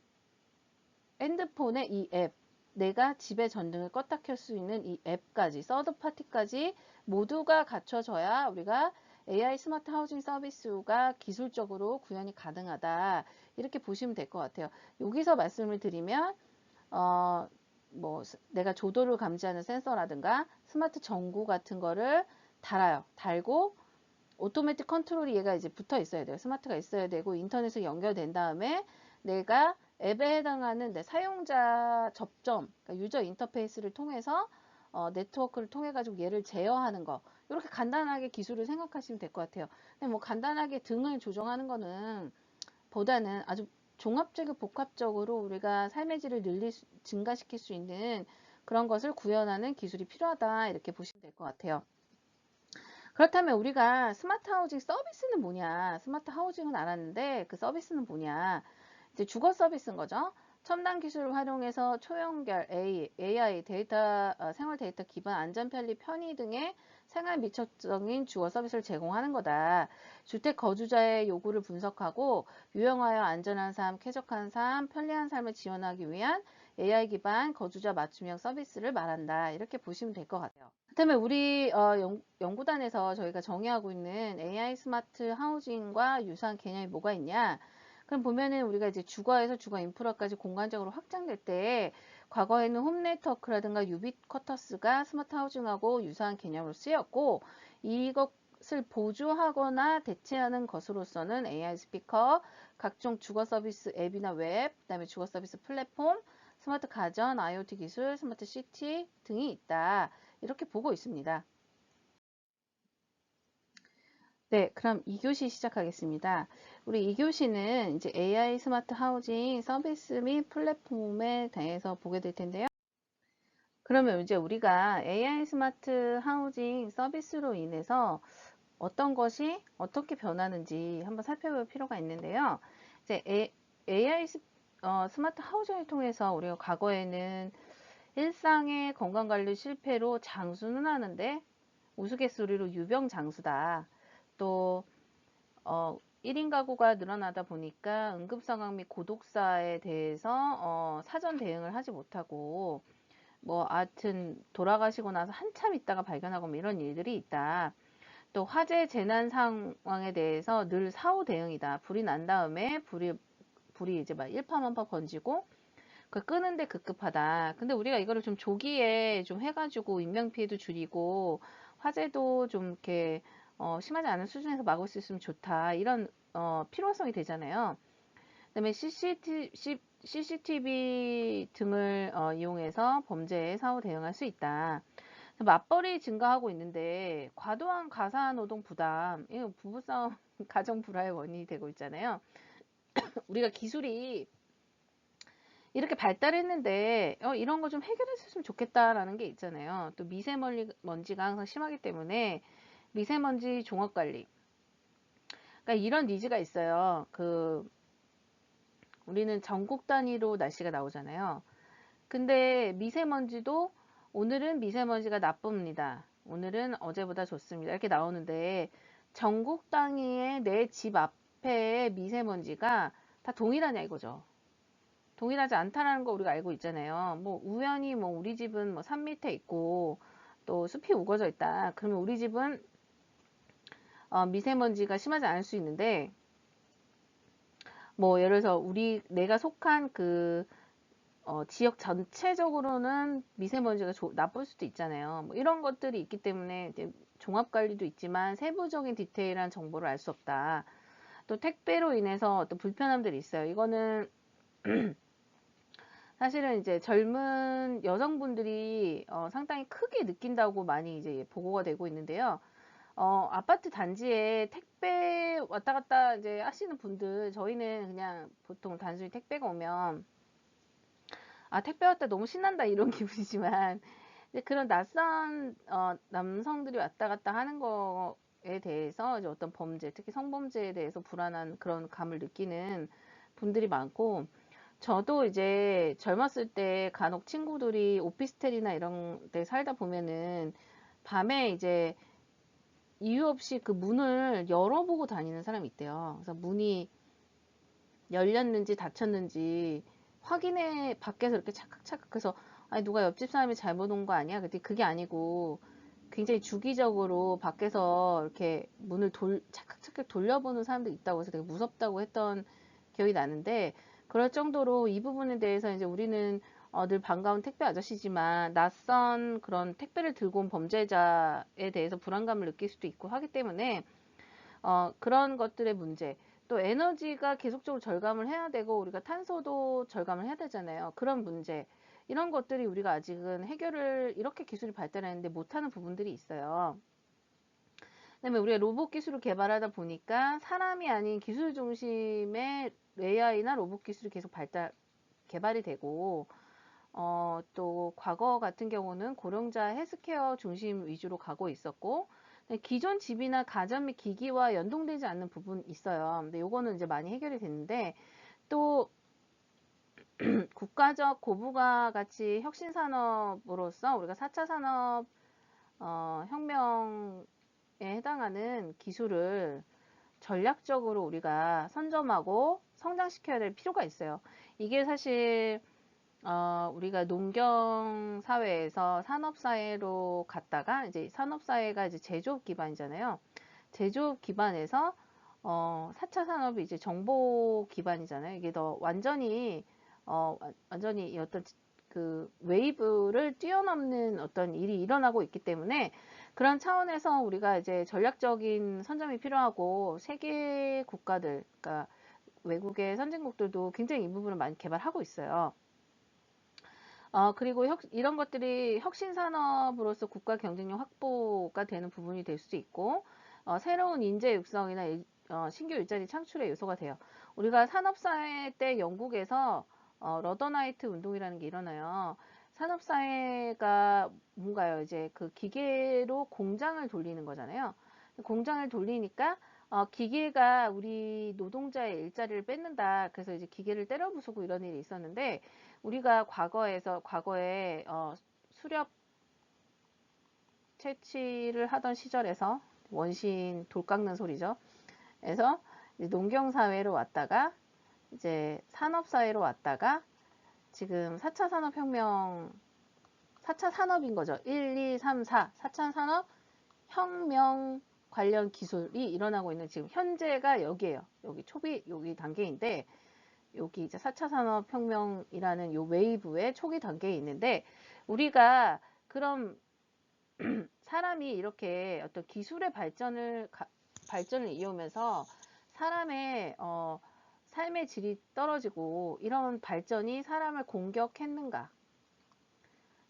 핸드폰에 이 앱, 내가 집에 전등을 껐다 켤 수 있는 이 앱까지, 서드 파티까지 모두가 갖춰져야 우리가 AI 스마트 하우징 서비스가 기술적으로 구현이 가능하다. 이렇게 보시면 될 것 같아요. 여기서 말씀을 드리면 뭐 내가 조도를 감지하는 센서라든가 스마트 전구 같은 거를 달아요. 달고 오토매틱 컨트롤이 얘가 이제 붙어 있어야 돼요. 스마트가 있어야 되고 인터넷에 연결된 다음에 내가 앱에 해당하는 내 사용자 접점, 그러니까 유저 인터페이스를 통해서 네트워크를 통해 가지고 얘를 제어하는 거, 이렇게 간단하게 기술을 생각하시면 될 것 같아요. 근데 뭐 간단하게 등을 조정하는 거는 보다는 아주 종합적이고 복합적으로 우리가 삶의 질을 증가시킬 수 있는 그런 것을 구현하는 기술이 필요하다. 이렇게 보시면 될 것 같아요. 그렇다면 우리가 스마트 하우징 서비스는 뭐냐? 스마트 하우징은 알았는데 그 서비스는 뭐냐? 이제 주거 서비스인 거죠. 첨단 기술을 활용해서 초연결 AI 생활 데이터 기반 안전, 편리, 편의 등의 생활 밀접적인 주거 서비스를 제공하는 거다. 주택 거주자의 요구를 분석하고 유용하여 안전한 삶, 쾌적한 삶, 편리한 삶을 지원하기 위한 AI 기반 거주자 맞춤형 서비스를 말한다. 이렇게 보시면 될 것 같아요. 그렇다면 우리 연구단에서 저희가 정의하고 있는 AI 스마트 하우징과 유사한 개념이 뭐가 있냐? 그럼 보면은 우리가 이제 주거에서 주거 인프라까지 공간적으로 확장될 때 과거에는 홈 네트워크라든가 유비쿼터스가 스마트 하우징하고 유사한 개념으로 쓰였고, 이것을 보조하거나 대체하는 것으로서는 AI 스피커, 각종 주거 서비스 앱이나 웹, 그다음에 주거 서비스 플랫폼, 스마트 가전, IoT 기술, 스마트 시티 등이 있다. 이렇게 보고 있습니다. 네, 그럼 2교시 시작하겠습니다. 우리 2교시는 이제 AI 스마트 하우징 서비스 및 플랫폼에 대해서 보게 될 텐데요. 그러면 이제 우리가 AI 스마트 하우징 서비스로 인해서 어떤 것이 어떻게 변하는지 한번 살펴볼 필요가 있는데요. 이제 AI 스마트 하우징을 통해서 우리가 과거에는 일상의 건강관리 실패로 장수는 하는데 우스갯소리로 유병장수다. 또 1인 가구가 늘어나다 보니까 응급 상황 및 고독사에 대해서 사전 대응을 하지 못하고 뭐 하여튼 돌아가시고 나서 한참 있다가 발견하고 뭐 이런 일들이 있다. 또 화재 재난 상황에 대해서 늘 사후 대응이다. 불이 난 다음에 불이 이제 막 일파만파 번지고 그 끄는데 급급하다. 근데 우리가 이거를 좀 조기에 좀 해가지고 인명피해도 줄이고 화재도 좀 이렇게 심하지 않은 수준에서 막을 수 있으면 좋다. 이런 필요성이 되잖아요. 그다음에 CCTV 등을 이용해서 범죄에 사후 대응할 수 있다. 맞벌이 증가하고 있는데 과도한 가사노동 부담, 이거 부부싸움, 가정 불화의 원인이 되고 있잖아요. 우리가 기술이 이렇게 발달했는데 이런 거 좀 해결했으면 좋겠다라는 게 있잖아요. 또 미세먼지가 항상 심하기 때문에 미세먼지 종합관리. 그러니까 이런 니즈가 있어요. 우리는 전국 단위로 날씨가 나오잖아요. 근데 미세먼지도 오늘은 미세먼지가 나쁩니다. 오늘은 어제보다 좋습니다. 이렇게 나오는데 전국 단위의 내 집 앞에 미세먼지가 다 동일하냐 이거죠. 동일하지 않다라는 거 우리가 알고 있잖아요. 뭐 우연히 뭐 우리 집은 뭐 산 밑에 있고 또 숲이 우거져 있다. 그러면 우리 집은 미세먼지가 심하지 않을 수 있는데 뭐 예를 들어서 내가 속한 지역 전체적으로는 미세먼지가 나쁠 수도 있잖아요. 뭐 이런 것들이 있기 때문에 이제 종합관리도 있지만 세부적인 디테일한 정보를 알 수 없다. 또 택배로 인해서 어떤 불편함들이 있어요. 이거는 사실은 이제 젊은 여성분들이 상당히 크게 느낀다고 많이 이제 보고가 되고 있는데요. 아파트 단지에 택배 왔다 갔다 이제 하시는 분들, 저희는 그냥 보통 단순히 택배가 오면 택배 왔다 너무 신난다 이런 기분이지만 그런 낯선 남성들이 왔다 갔다 하는 거에 대해서 이제 어떤 범죄, 특히 성범죄에 대해서 불안한 그런 감을 느끼는 분들이 많고, 저도 이제 젊었을 때 간혹 친구들이 오피스텔이나 이런 데 살다 보면은 밤에 이제 이유 없이 그 문을 열어보고 다니는 사람이 있대요. 그래서 문이 열렸는지 닫혔는지 확인해 밖에서 이렇게 착각착각 해서 아니 누가 옆집 사람이 잘못 온 거 아니야? 그랬더니 그게 아니고 굉장히 주기적으로 밖에서 이렇게 문을 착각착각 돌려보는 사람도 있다고 해서 되게 무섭다고 했던 기억이 나는데, 그럴 정도로 이 부분에 대해서 이제 우리는 늘 반가운 택배 아저씨지만 낯선 그런 택배를 들고 온 범죄자에 대해서 불안감을 느낄 수도 있고 하기 때문에 그런 것들의 문제, 또 에너지가 계속적으로 절감을 해야 되고 우리가 탄소도 절감을 해야 되잖아요. 그런 문제, 이런 것들이 우리가 아직은 해결을 이렇게 기술이 발달했는데 못하는 부분들이 있어요. 그다음에 우리가 로봇 기술을 개발하다 보니까 사람이 아닌 기술 중심의 AI나 로봇 기술이 계속 개발이 되고 또 과거 같은 경우는 고령자 헬스케어 중심 위주로 가고 있었고, 기존 집이나 가전 및 기기와 연동되지 않는 부분 있어요. 근데 요거는 이제 많이 해결이 됐는데, 또 국가적 고부가 가치 혁신 산업으로서 우리가 4차 산업 혁명에 해당하는 기술을 전략적으로 우리가 선점하고 성장시켜야 될 필요가 있어요. 이게 사실 우리가 농경 사회에서 산업 사회로 갔다가 이제 산업 사회가 이제 제조업 기반이잖아요. 제조업 기반에서 4차 산업이 이제 정보 기반이잖아요. 이게 더 완전히 어떤 그 웨이브를 뛰어넘는 어떤 일이 일어나고 있기 때문에 그런 차원에서 우리가 이제 전략적인 선점이 필요하고, 세계 국가들, 그러니까 외국의 선진국들도 굉장히 이 부분을 많이 개발하고 있어요. 그리고 이런 것들이 혁신 산업으로서 국가 경쟁력 확보가 되는 부분이 될 수도 있고, 새로운 인재 육성이나 신규 일자리 창출의 요소가 돼요. 우리가 산업사회 때 영국에서 러더나이트 운동이라는 게 일어나요. 산업사회가 뭔가요? 이제 그 기계로 공장을 돌리는 거잖아요. 공장을 돌리니까 기계가 우리 노동자의 일자리를 뺏는다. 그래서 이제 기계를 때려 부수고 이런 일이 있었는데, 우리가 과거에 수렵 채취를 하던 시절에서, 원신 돌 깎는 소리죠. 그래서 농경사회로 왔다가 이제 산업사회로 왔다가 지금 4차 산업혁명, 4차 산업인 거죠. 1, 2, 3, 4. 4차 산업혁명 관련 기술이 일어나고 있는 지금 현재가 여기에요. 여기 초기, 여기 단계인데, 여기 이제 4차 산업혁명이라는 요 웨이브의 초기 단계에 있는데, 우리가 그럼 사람이 이렇게 어떤 기술의 발전을 이용해서 사람의 삶의 질이 떨어지고 이런 발전이 사람을 공격했는가?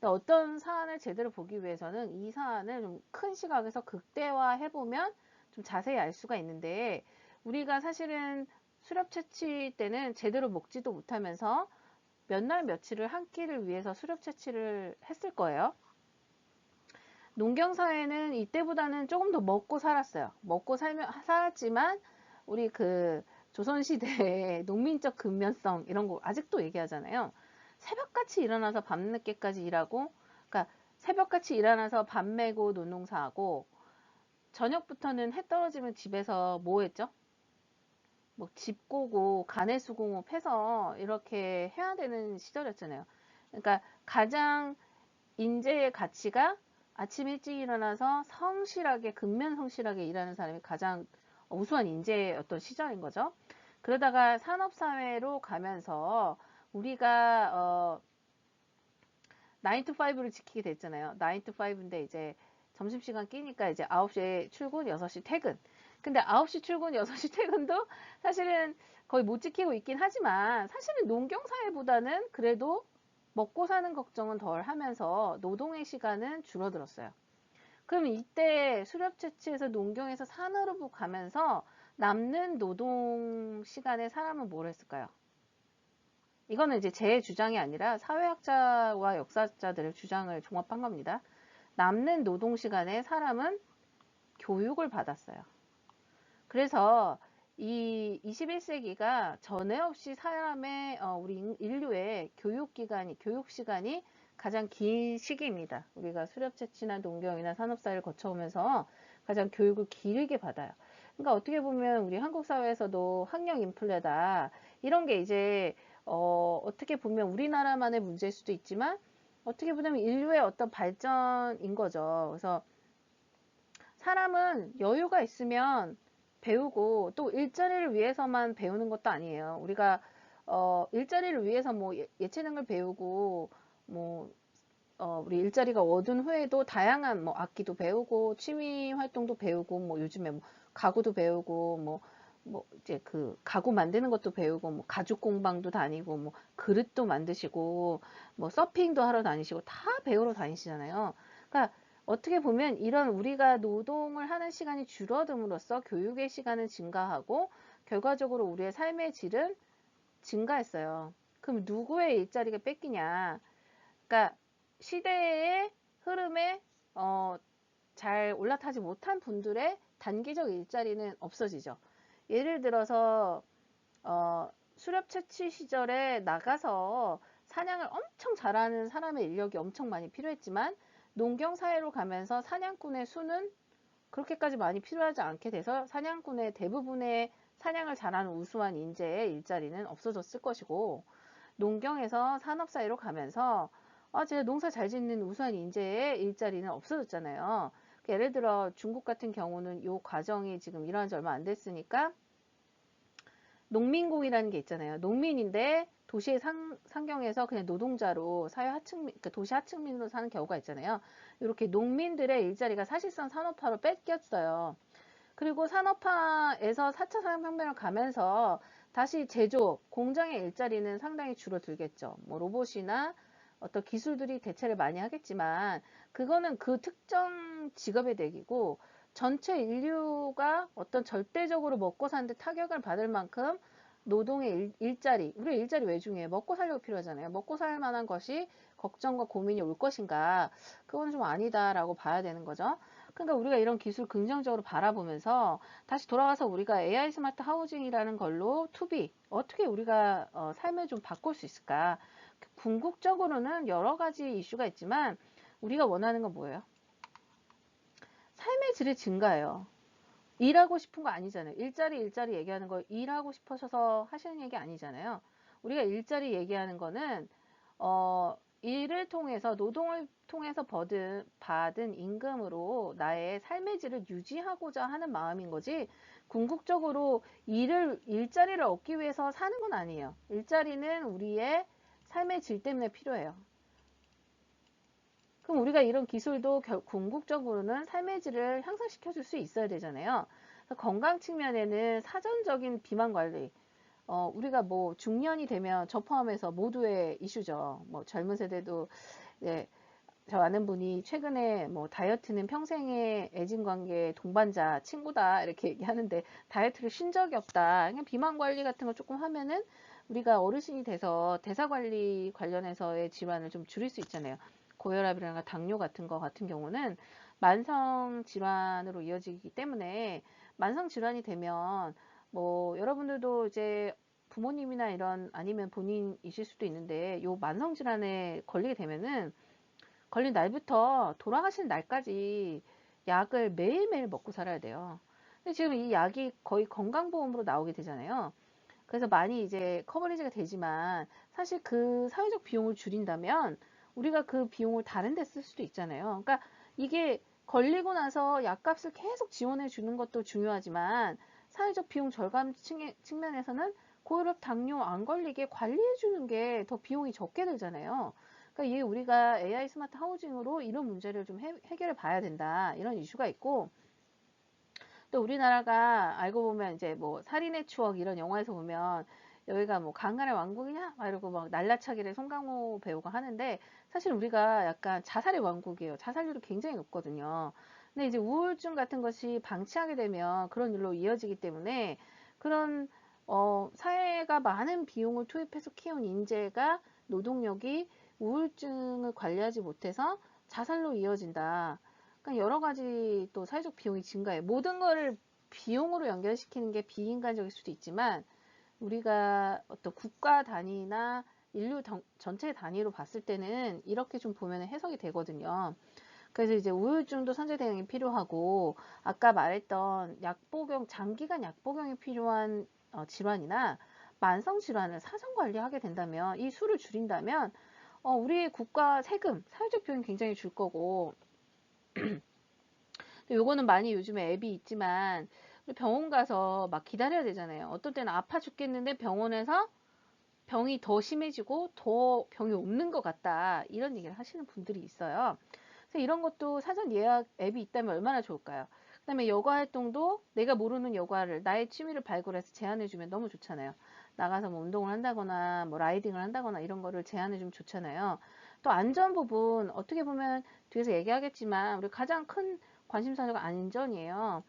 어떤 사안을 제대로 보기 위해서는 이 사안을 좀 큰 시각에서 극대화해보면 좀 자세히 알 수가 있는데, 우리가 사실은 수렵 채취 때는 제대로 먹지도 못하면서 몇 날 며칠을 한 끼를 위해서 수렵 채취를 했을 거예요. 농경사회는 이때보다는 조금 더 먹고 살았어요. 먹고 살았지만 우리 그 조선시대의 농민적 근면성 이런 거 아직도 얘기하잖아요. 새벽같이 일어나서 밤늦게까지 일하고, 그러니까 새벽같이 일어나서 밤 매고 노농사하고, 저녁부터는 해 떨어지면 집에서 뭐 했죠? 뭐 집 고고 가내수공업 해서 이렇게 해야 되는 시절이었잖아요. 그러니까 가장 인재의 가치가 아침 일찍 일어나서 성실하게, 근면성실하게 일하는 사람이 가장 우수한 인재의 어떤 시절인 거죠. 그러다가 산업사회로 가면서 우리가 9 to 5를 지키게 됐잖아요. 9 to 5인데 이제 점심시간 끼니까 이제 9시에 출근, 6시 퇴근. 근데 9시 출근, 6시 퇴근도 사실은 거의 못 지키고 있긴 하지만, 사실은 농경사회보다는 그래도 먹고 사는 걱정은 덜 하면서 노동의 시간은 줄어들었어요. 그럼 이때 수렵 채취에서 농경에서 산으로 가면서 남는 노동 시간에 사람은 뭘 했을까요? 이거는 이제 제 주장이 아니라 사회학자와 역사자들의 주장을 종합한 겁니다. 남는 노동 시간에 사람은 교육을 받았어요. 그래서 이 21세기가 전에 없이 사람의 우리 인류의 교육 시간이 가장 긴 시기입니다. 우리가 수렵 채취나 농경이나 산업사회를 거쳐오면서 가장 교육을 길게 받아요. 그러니까 어떻게 보면 우리 한국 사회에서도 학령 인플레다 이런 게 이제 어떻게 보면 우리나라만의 문제일 수도 있지만, 어떻게 보면 인류의 어떤 발전인 거죠. 그래서 사람은 여유가 있으면 배우고, 또 일자리를 위해서만 배우는 것도 아니에요. 우리가 일자리를 위해서 뭐 예체능을 배우고, 뭐 우리 일자리가 얻은 후에도 다양한 뭐 악기도 배우고 취미 활동도 배우고, 뭐 요즘에 뭐 가구도 배우고, 뭐 이제 그 가구 만드는 것도 배우고, 뭐 가죽 공방도 다니고, 뭐 그릇도 만드시고, 뭐 서핑도 하러 다니시고, 다 배우러 다니시잖아요. 그러니까 어떻게 보면 이런 우리가 노동을 하는 시간이 줄어듦으로써 교육의 시간은 증가하고, 결과적으로 우리의 삶의 질은 증가했어요. 그럼 누구의 일자리가 뺏기냐? 그러니까 시대의 흐름에 잘 올라타지 못한 분들의 단기적 일자리는 없어지죠. 예를 들어서 수렵 채취 시절에 나가서 사냥을 엄청 잘하는 사람의 인력이 엄청 많이 필요했지만, 농경 사회로 가면서 사냥꾼의 수는 그렇게까지 많이 필요하지 않게 돼서 사냥꾼의 대부분의 사냥을 잘하는 우수한 인재의 일자리는 없어졌을 것이고, 농경에서 산업 사회로 가면서 제가 농사 잘 짓는 우수한 인재의 일자리는 없어졌잖아요. 예를 들어 중국 같은 경우는 이 과정이 지금 일어난 지 얼마 안 됐으니까 농민공이라는 게 있잖아요. 농민인데 도시의 상경에서 그냥 노동자로 사회 하층민, 그러니까 도시 하층민으로 사는 경우가 있잖아요. 이렇게 농민들의 일자리가 사실상 산업화로 뺏겼어요. 그리고 산업화에서 4차 산업혁명을 가면서 다시 제조업, 공장의 일자리는 상당히 줄어들겠죠. 뭐 로봇이나 어떤 기술들이 대체를 많이 하겠지만, 그거는 그 특정 직업의 대기고, 전체 인류가 어떤 절대적으로 먹고 사는데 타격을 받을 만큼 노동의 일자리, 우리 일자리 왜 중요해요? 먹고 살려고 필요하잖아요. 먹고 살 만한 것이 걱정과 고민이 올 것인가? 그건 좀 아니다라고 봐야 되는 거죠. 그러니까 우리가 이런 기술 긍정적으로 바라보면서 다시 돌아와서 우리가 AI 스마트 하우징이라는 걸로 투비 어떻게 우리가 삶을 좀 바꿀 수 있을까? 궁극적으로는 여러 가지 이슈가 있지만, 우리가 원하는 건 뭐예요? 삶의 질이 증가해요. 일하고 싶은 거 아니잖아요. 일자리 얘기하는 거 일하고 싶으셔서 하시는 얘기 아니잖아요. 우리가 일자리 얘기하는 거는 일을 통해서 노동을 통해서 받은 임금으로 나의 삶의 질을 유지하고자 하는 마음인 거지 궁극적으로 일자리를 얻기 위해서 사는 건 아니에요. 일자리는 우리의 삶의 질 때문에 필요해요. 그럼 우리가 이런 기술도 궁극적으로는 삶의 질을 향상시켜 줄 수 있어야 되잖아요. 건강 측면에는 사전적인 비만 관리, 우리가 뭐 중년이 되면 저 포함해서 모두의 이슈죠. 뭐 젊은 세대도, 네, 저 아는 분이 최근에 뭐 다이어트는 평생의 애진 관계 동반자, 친구다 이렇게 얘기하는데 다이어트를 쉰 적이 없다. 그냥 비만 관리 같은 거 조금 하면은 우리가 어르신이 돼서 대사 관리 관련해서의 질환을 좀 줄일 수 있잖아요. 고혈압이라든가 당뇨 같은 거 같은 경우는 만성 질환으로 이어지기 때문에 만성 질환이 되면 뭐 여러분들도 이제 부모님이나 이런 아니면 본인이실 수도 있는데 요 만성 질환에 걸리게 되면은 걸린 날부터 돌아가시는 날까지 약을 매일매일 먹고 살아야 돼요. 근데 지금 이 약이 거의 건강보험으로 나오게 되잖아요. 그래서 많이 이제 커버리지가 되지만 사실 그 사회적 비용을 줄인다면 우리가 그 비용을 다른 데 쓸 수도 있잖아요. 그러니까 이게 걸리고 나서 약값을 계속 지원해 주는 것도 중요하지만 사회적 비용 절감 측면에서는 고혈압, 당뇨 안 걸리게 관리해 주는 게 더 비용이 적게 들잖아요. 그러니까 이게 우리가 AI 스마트 하우징으로 이런 문제를 좀 해결해 봐야 된다. 이런 이슈가 있고 또 우리나라가 알고 보면 이제 뭐 살인의 추억 이런 영화에서 보면 여기가 뭐 강간의 왕국이냐? 막 이러고 막 날라차기를 송강호 배우가 하는데 사실 우리가 약간 자살의 왕국이에요. 자살률이 굉장히 높거든요. 근데 이제 우울증 같은 것이 방치하게 되면 그런 일로 이어지기 때문에 그런 사회가 많은 비용을 투입해서 키운 인재가 노동력이 우울증을 관리하지 못해서 자살로 이어진다. 그러니까 여러 가지 또 사회적 비용이 증가해요. 모든 거를 비용으로 연결시키는 게 비인간적일 수도 있지만 우리가 어떤 국가 단위나 인류 전체 단위로 봤을 때는 이렇게 좀 보면 해석이 되거든요. 그래서 이제 우울증도 선제 대응이 필요하고 아까 말했던 장기간 약 복용이 필요한 질환이나 만성 질환을 사전 관리하게 된다면 이 수를 줄인다면 우리 국가 세금, 사회적 비용이 굉장히 줄 거고 요거는 많이 요즘에 앱이 있지만 병원 가서 막 기다려야 되잖아요. 어떨 때는 아파 죽겠는데 병원에서 병이 더 심해지고 더 병이 없는 것 같다. 이런 얘기를 하시는 분들이 있어요. 그래서 이런 것도 사전 예약 앱이 있다면 얼마나 좋을까요? 그 다음에 여가 활동도 내가 모르는 여가를 나의 취미를 발굴해서 제안해주면 너무 좋잖아요. 나가서 뭐 운동을 한다거나 뭐 라이딩을 한다거나 이런 거를 제안해주면 좋잖아요. 또 안전 부분 어떻게 보면 뒤에서 얘기하겠지만 우리 가장 큰 관심사가 안전이에요.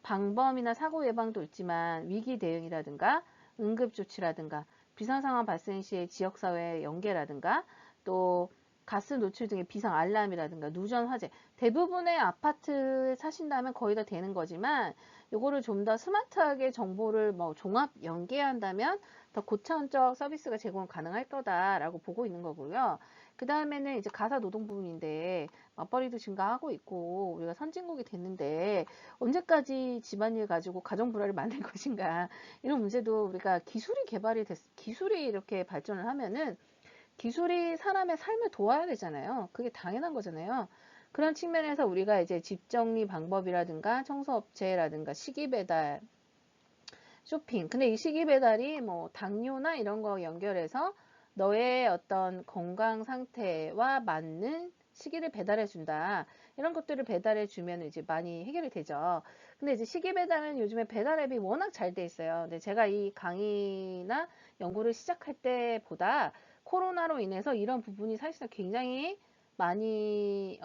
방범이나 사고 예방도 있지만 위기 대응이라든가 응급조치라든가 비상상황 발생 시에 지역사회 연계라든가 또 가스 노출 등의 비상 알람이라든가 누전 화재 대부분의 아파트 사신다면 거의 다 되는 거지만 요거를 좀 더 스마트하게 정보를 뭐 종합 연계한다면 더 고차원적 서비스가 제공 가능할 거다라고 보고 있는 거고요. 그 다음에는 이제 가사 노동 부분인데 맞벌이도 증가하고 있고 우리가 선진국이 됐는데 언제까지 집안일 가지고 가정 불화를 만들 것인가 이런 문제도 우리가 기술이 이렇게 발전을 하면은 기술이 사람의 삶을 도와야 되잖아요. 그게 당연한 거잖아요. 그런 측면에서 우리가 이제 집 정리 방법이라든가 청소업체라든가 식기 배달, 쇼핑. 근데 이 식기 배달이 뭐 당뇨나 이런 거 연결해서 너의 어떤 건강 상태와 맞는 시기를 배달해 준다. 이런 것들을 배달해 주면 이제 많이 해결이 되죠. 근데 이제 시기 배달은 요즘에 배달 앱이 워낙 잘 돼 있어요. 근데 제가 이 강의나 연구를 시작할 때보다 코로나로 인해서 이런 부분이 사실상 굉장히 많이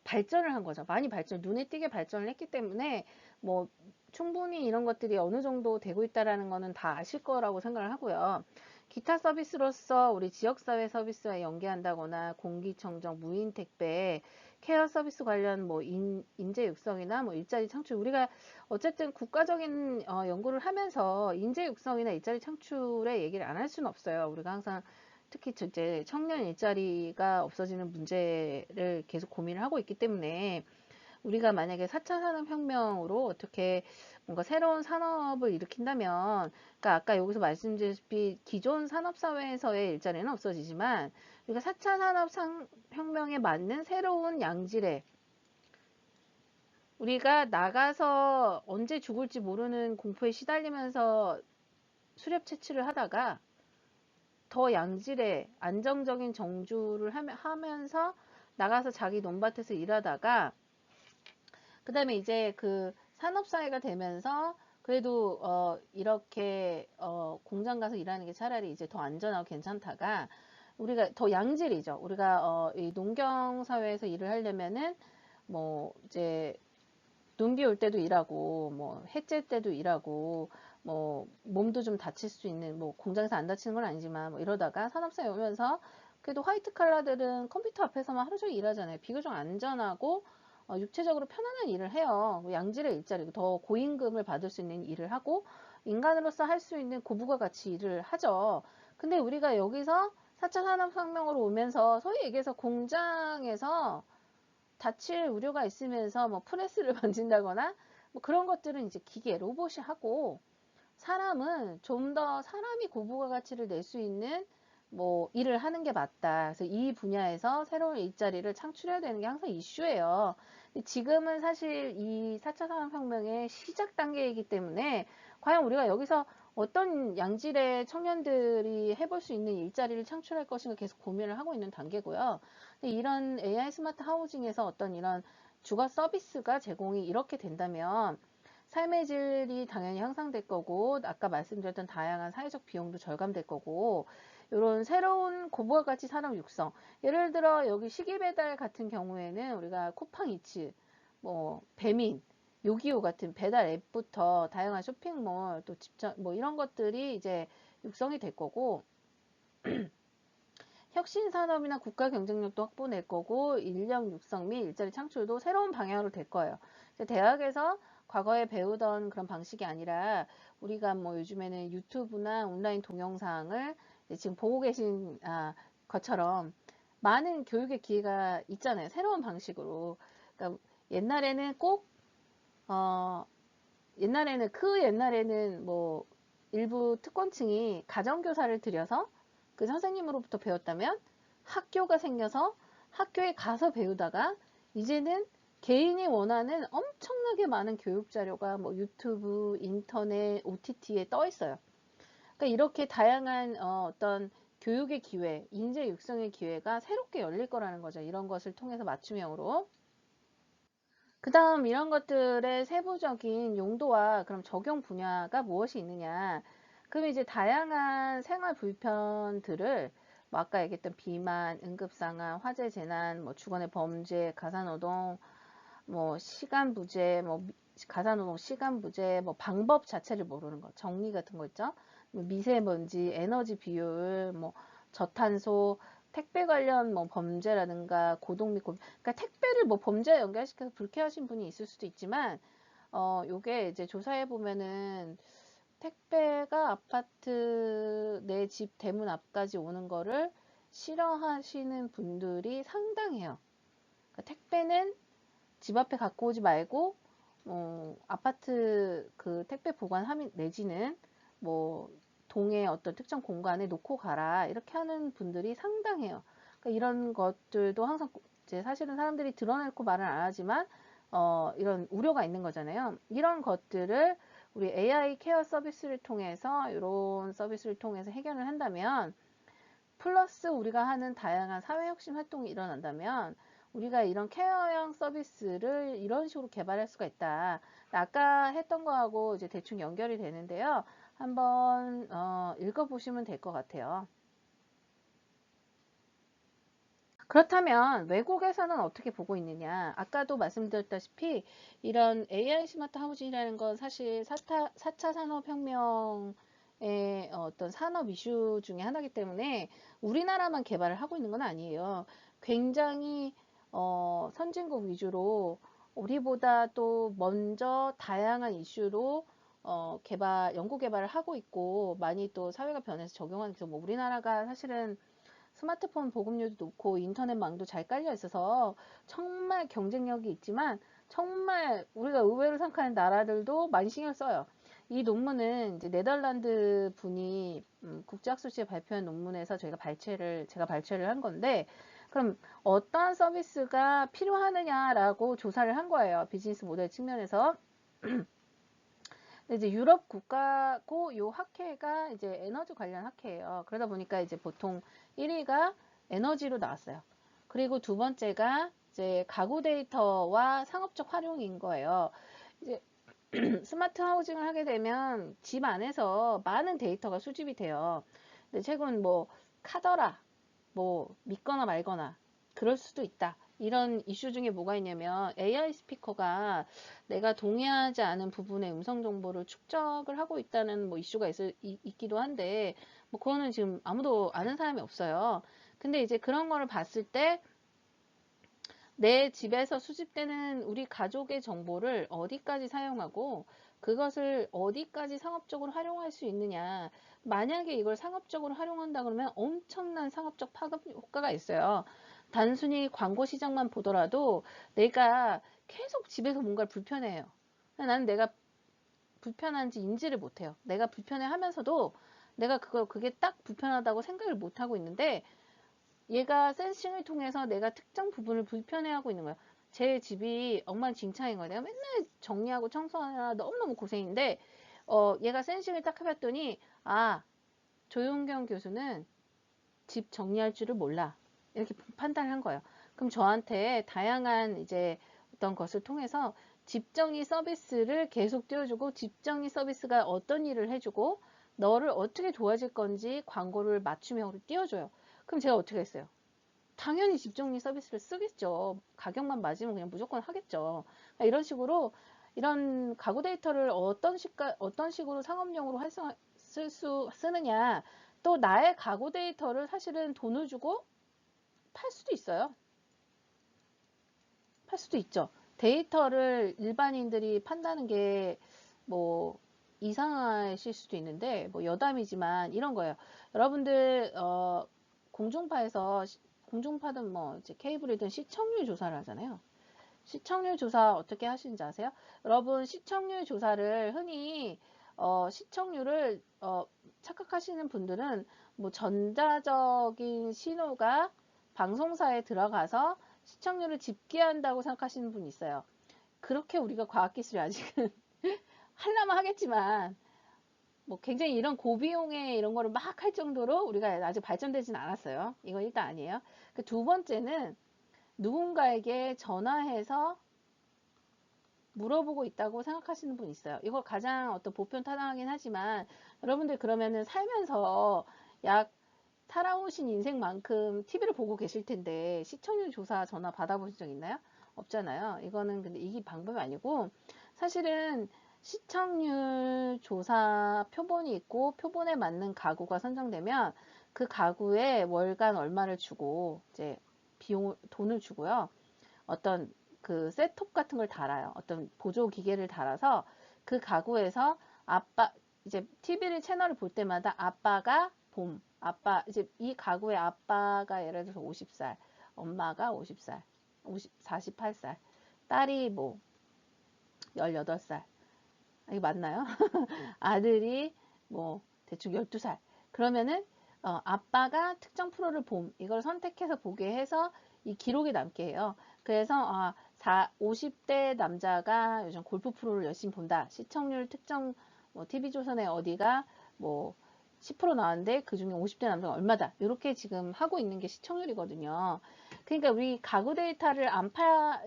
발전을 한 거죠. 많이 눈에 띄게 발전을 했기 때문에 뭐 충분히 이런 것들이 어느 정도 되고 있다라는 거는 다 아실 거라고 생각을 하고요. 기타 서비스로서 우리 지역사회 서비스와 연계한다거나 공기청정, 무인택배, 케어 서비스 관련 뭐 인재 육성이나 뭐 일자리 창출 우리가 어쨌든 국가적인 연구를 하면서 인재 육성이나 일자리 창출의 얘기를 안 할 수는 없어요. 우리가 항상 특히 이제 청년 일자리가 없어지는 문제를 계속 고민을 하고 있기 때문에 우리가 만약에 4차 산업혁명으로 어떻게 뭔가 새로운 산업을 일으킨다면, 그러니까 아까 여기서 말씀드렸다시피 기존 산업사회에서의 일자리는 없어지지만, 우리가 4차 산업혁명에 맞는 새로운 양질의, 우리가 나가서 언제 죽을지 모르는 공포에 시달리면서 수렵 채취를 하다가 더 양질의 안정적인 정주를 하면서 나가서 자기 논밭에서 일하다가 그 다음에 이제 그 산업사회가 되면서 그래도 이렇게 공장 가서 일하는 게 차라리 이제 더 안전하고 괜찮다가 우리가 더 양질이죠. 우리가 이 농경 사회에서 일을 하려면은 뭐 이제 눈비 올 때도 일하고 뭐 해질 때도 일하고 뭐 몸도 좀 다칠 수 있는 뭐 공장에서 안 다치는 건 아니지만 뭐 이러다가 산업사회 오면서 그래도 화이트 칼라들은 컴퓨터 앞에서만 하루 종일 일하잖아요. 비교적 안전하고 육체적으로 편안한 일을 해요. 양질의 일자리, 더 고임금을 받을 수 있는 일을 하고 인간으로서 할 수 있는 고부가 가치 일을 하죠. 근데 우리가 여기서 4차 산업혁명으로 오면서 소위 얘기해서 공장에서 다칠 우려가 있으면서 뭐 프레스를 만진다거나 뭐 그런 것들은 이제 기계, 로봇이 하고 사람은 좀 더 사람이 고부가 가치를 낼 수 있는 뭐 일을 하는 게 맞다. 그래서 이 분야에서 새로운 일자리를 창출해야 되는 게 항상 이슈예요. 지금은 사실 이 4차 산업혁명의 시작 단계이기 때문에 과연 우리가 여기서 어떤 양질의 청년들이 해볼 수 있는 일자리를 창출할 것인가 계속 고민을 하고 있는 단계고요. 근데 이런 AI 스마트 하우징에서 어떤 이런 주거 서비스가 제공이 이렇게 된다면 삶의 질이 당연히 향상될 거고 아까 말씀드렸던 다양한 사회적 비용도 절감될 거고 이런 새로운 고부가 가치 산업 육성 예를 들어 여기 시기 배달 같은 경우에는 우리가 쿠팡이츠 뭐 배민 요기요 같은 배달 앱부터 다양한 쇼핑몰 또 집점 뭐 이런 것들이 이제 육성이 될 거고 혁신 산업이나 국가 경쟁력도 확보될 거고 인력 육성 및 일자리 창출도 새로운 방향으로 될 거예요. 대학에서 과거에 배우던 그런 방식이 아니라 우리가 뭐 요즘에는 유튜브나 온라인 동영상을 지금 보고 계신 것처럼 많은 교육의 기회가 있잖아요. 새로운 방식으로. 그러니까 옛날에는 꼭 옛날에는 뭐 일부 특권층이 가정교사를 들여서 그 선생님으로부터 배웠다면 학교가 생겨서 학교에 가서 배우다가 이제는 개인이 원하는 엄청나게 많은 교육 자료가 뭐 유튜브, 인터넷, OTT에 떠 있어요. 그러니까 이렇게 다양한 어떤 교육의 기회, 인재 육성의 기회가 새롭게 열릴 거라는 거죠. 이런 것을 통해서 맞춤형으로. 그 다음 이런 것들의 세부적인 용도와 그럼 적용 분야가 무엇이 있느냐. 그럼 이제 다양한 생활 불편들을 뭐 아까 얘기했던 비만, 응급상황, 화재 재난, 뭐 주거내 범죄, 가사노동, 뭐 시간부재, 뭐 가사노동, 시간부재, 뭐 방법 자체를 모르는 거, 정리 같은 거 있죠. 뭐 미세먼지, 에너지 비효율, 뭐 저탄소, 택배 관련 뭐 범죄라든가 고동 및 그러니까 택배를 뭐 범죄에 연결시켜서 불쾌하신 분이 있을 수도 있지만 요게 이제 조사해 보면은 택배가 아파트 내 집 대문 앞까지 오는 거를 싫어하시는 분들이 상당해요. 그러니까 택배는 집 앞에 갖고 오지 말고 아파트 그 택배 보관 내지는 뭐 동의 어떤 특정 공간에 놓고 가라 이렇게 하는 분들이 상당해요. 그러니까 이런 것들도 항상 이제 사실은 사람들이 드러내고 말은 안 하지만 이런 우려가 있는 거잖아요. 이런 것들을 우리 AI 케어 서비스를 통해서 이런 서비스를 통해서 해결을 한다면 플러스 우리가 하는 다양한 사회혁신 활동이 일어난다면 우리가 이런 케어형 서비스를 이런 식으로 개발할 수가 있다. 아까 했던 거하고 이제 대충 연결이 되는데요. 한번 읽어보시면 될 것 같아요. 그렇다면 외국에서는 어떻게 보고 있느냐? 아까도 말씀드렸다시피 이런 AI 스마트 하우징이라는 건 사실 4차 산업혁명의 어떤 산업 이슈 중에 하나이기 때문에 우리나라만 개발을 하고 있는 건 아니에요. 굉장히 선진국 위주로 우리보다 또 먼저 다양한 이슈로 연구 개발을 하고 있고 많이 또 사회가 변해서 적용하는 뭐 우리나라가 사실은 스마트폰 보급률도 높고 인터넷망도 잘 깔려 있어서 정말 경쟁력이 있지만 정말 우리가 의외로 생각하는 나라들도 많이 신경 써요. 이 논문은 이제 네덜란드 분이 국제학술지에 발표한 논문에서 제가 발췌를 한 건데, 그럼 어떠한 서비스가 필요하느냐라고 조사를 한 거예요. 비즈니스 모델 측면에서. 이제 유럽 국가고 요 학회가 이제 에너지 관련 학회예요. 그러다 보니까 이제 보통 1위가 에너지로 나왔어요. 그리고 두 번째가 이제 가구 데이터와 상업적 활용인 거예요. 이제 스마트 하우징을 하게 되면 집 안에서 많은 데이터가 수집이 돼요. 근데 최근 뭐 카더라, 뭐 믿거나 말거나 그럴 수도 있다. 이런 이슈 중에 뭐가 있냐면 AI 스피커가 내가 동의하지 않은 부분의 음성 정보를 축적을 하고 있다는 뭐 이슈가 있기도 한데 뭐 그거는 지금 아무도 아는 사람이 없어요. 근데 이제 그런 거를 봤을 때 내 집에서 수집되는 우리 가족의 정보를 어디까지 사용하고 그것을 어디까지 상업적으로 활용할 수 있느냐. 만약에 이걸 상업적으로 활용한다 그러면 엄청난 상업적 파급 효과가 있어요. 단순히 광고 시장만 보더라도 내가 계속 집에서 뭔가를 불편해해요. 나는 내가 불편한지 인지를 못해요. 내가 불편해 하면서도 내가 그게 딱 불편하다고 생각을 못하고 있는데 얘가 센싱을 통해서 내가 특정 부분을 불편해하고 있는 거야. 제 집이 엉망진창인 거야. 내가 맨날 정리하고 청소하느라 너무너무 고생인데 얘가 센싱을 딱 해봤더니 조용경 교수는 집 정리할 줄을 몰라. 이렇게 판단을 한 거예요. 그럼 저한테 다양한 이제 어떤 것을 통해서 집정리 서비스를 계속 띄워주고 집정리 서비스가 어떤 일을 해주고 너를 어떻게 도와줄 건지 광고를 맞춤형으로 띄워줘요. 그럼 제가 어떻게 했어요? 당연히 집정리 서비스를 쓰겠죠. 가격만 맞으면 그냥 무조건 하겠죠. 이런 식으로 이런 가구 데이터를 어떤 식으로 상업용으로 쓰느냐. 또 나의 가구 데이터를 사실은 돈을 주고 팔 수도 있어요. 팔 수도 있죠. 데이터를 일반인들이 판다는 게 뭐 이상하실 수도 있는데 뭐 여담이지만 이런 거예요. 여러분들 공중파든 뭐 이제 케이블이든 시청률 조사를 하잖아요. 시청률 조사 어떻게 하시는지 아세요? 여러분 시청률 조사를 흔히 시청률을 착각하시는 분들은 뭐 전자적인 신호가 방송사에 들어가서 시청률을 집계한다고 생각하시는 분이 있어요. 그렇게 우리가 과학기술이 아직은 하려면 하겠지만 뭐 굉장히 이런 고비용의 이런 거를 막 할 정도로 우리가 아직 발전되진 않았어요. 이건 일단 아니에요. 그 두 번째는 누군가에게 전화해서 물어보고 있다고 생각하시는 분 있어요. 이거 가장 어떤 보편 타당하긴 하지만 여러분들 그러면은 살면서 약 살아오신 인생만큼 TV를 보고 계실 텐데 시청률 조사 전화 받아보신 적 있나요? 없잖아요. 이거는 근데 이게 방법이 아니고 사실은 시청률 조사 표본이 있고 표본에 맞는 가구가 선정되면 그 가구에 월간 얼마를 주고 이제 돈을 주고요. 어떤 그 셋톱 같은 걸 달아요. 어떤 보조 기계를 달아서 그 가구에서 이제 TV를 채널을 볼 때마다 이제 이 가구의 아빠가 예를 들어서 50살, 엄마가 50살, 48살, 딸이 뭐 18살. 이게 맞나요? 아들이 뭐 대충 12살. 그러면은 아빠가 특정 프로를 이걸 선택해서 보게 해서 이 기록이 남게 해요. 그래서 50대 남자가 요즘 골프 프로를 열심히 본다. 시청률 특정 뭐 TV조선의 어디가 뭐 10% 나왔는데 그중에 50대 남자가 얼마다. 이렇게 지금 하고 있는 게 시청률이거든요. 그러니까 우리 가구 데이터를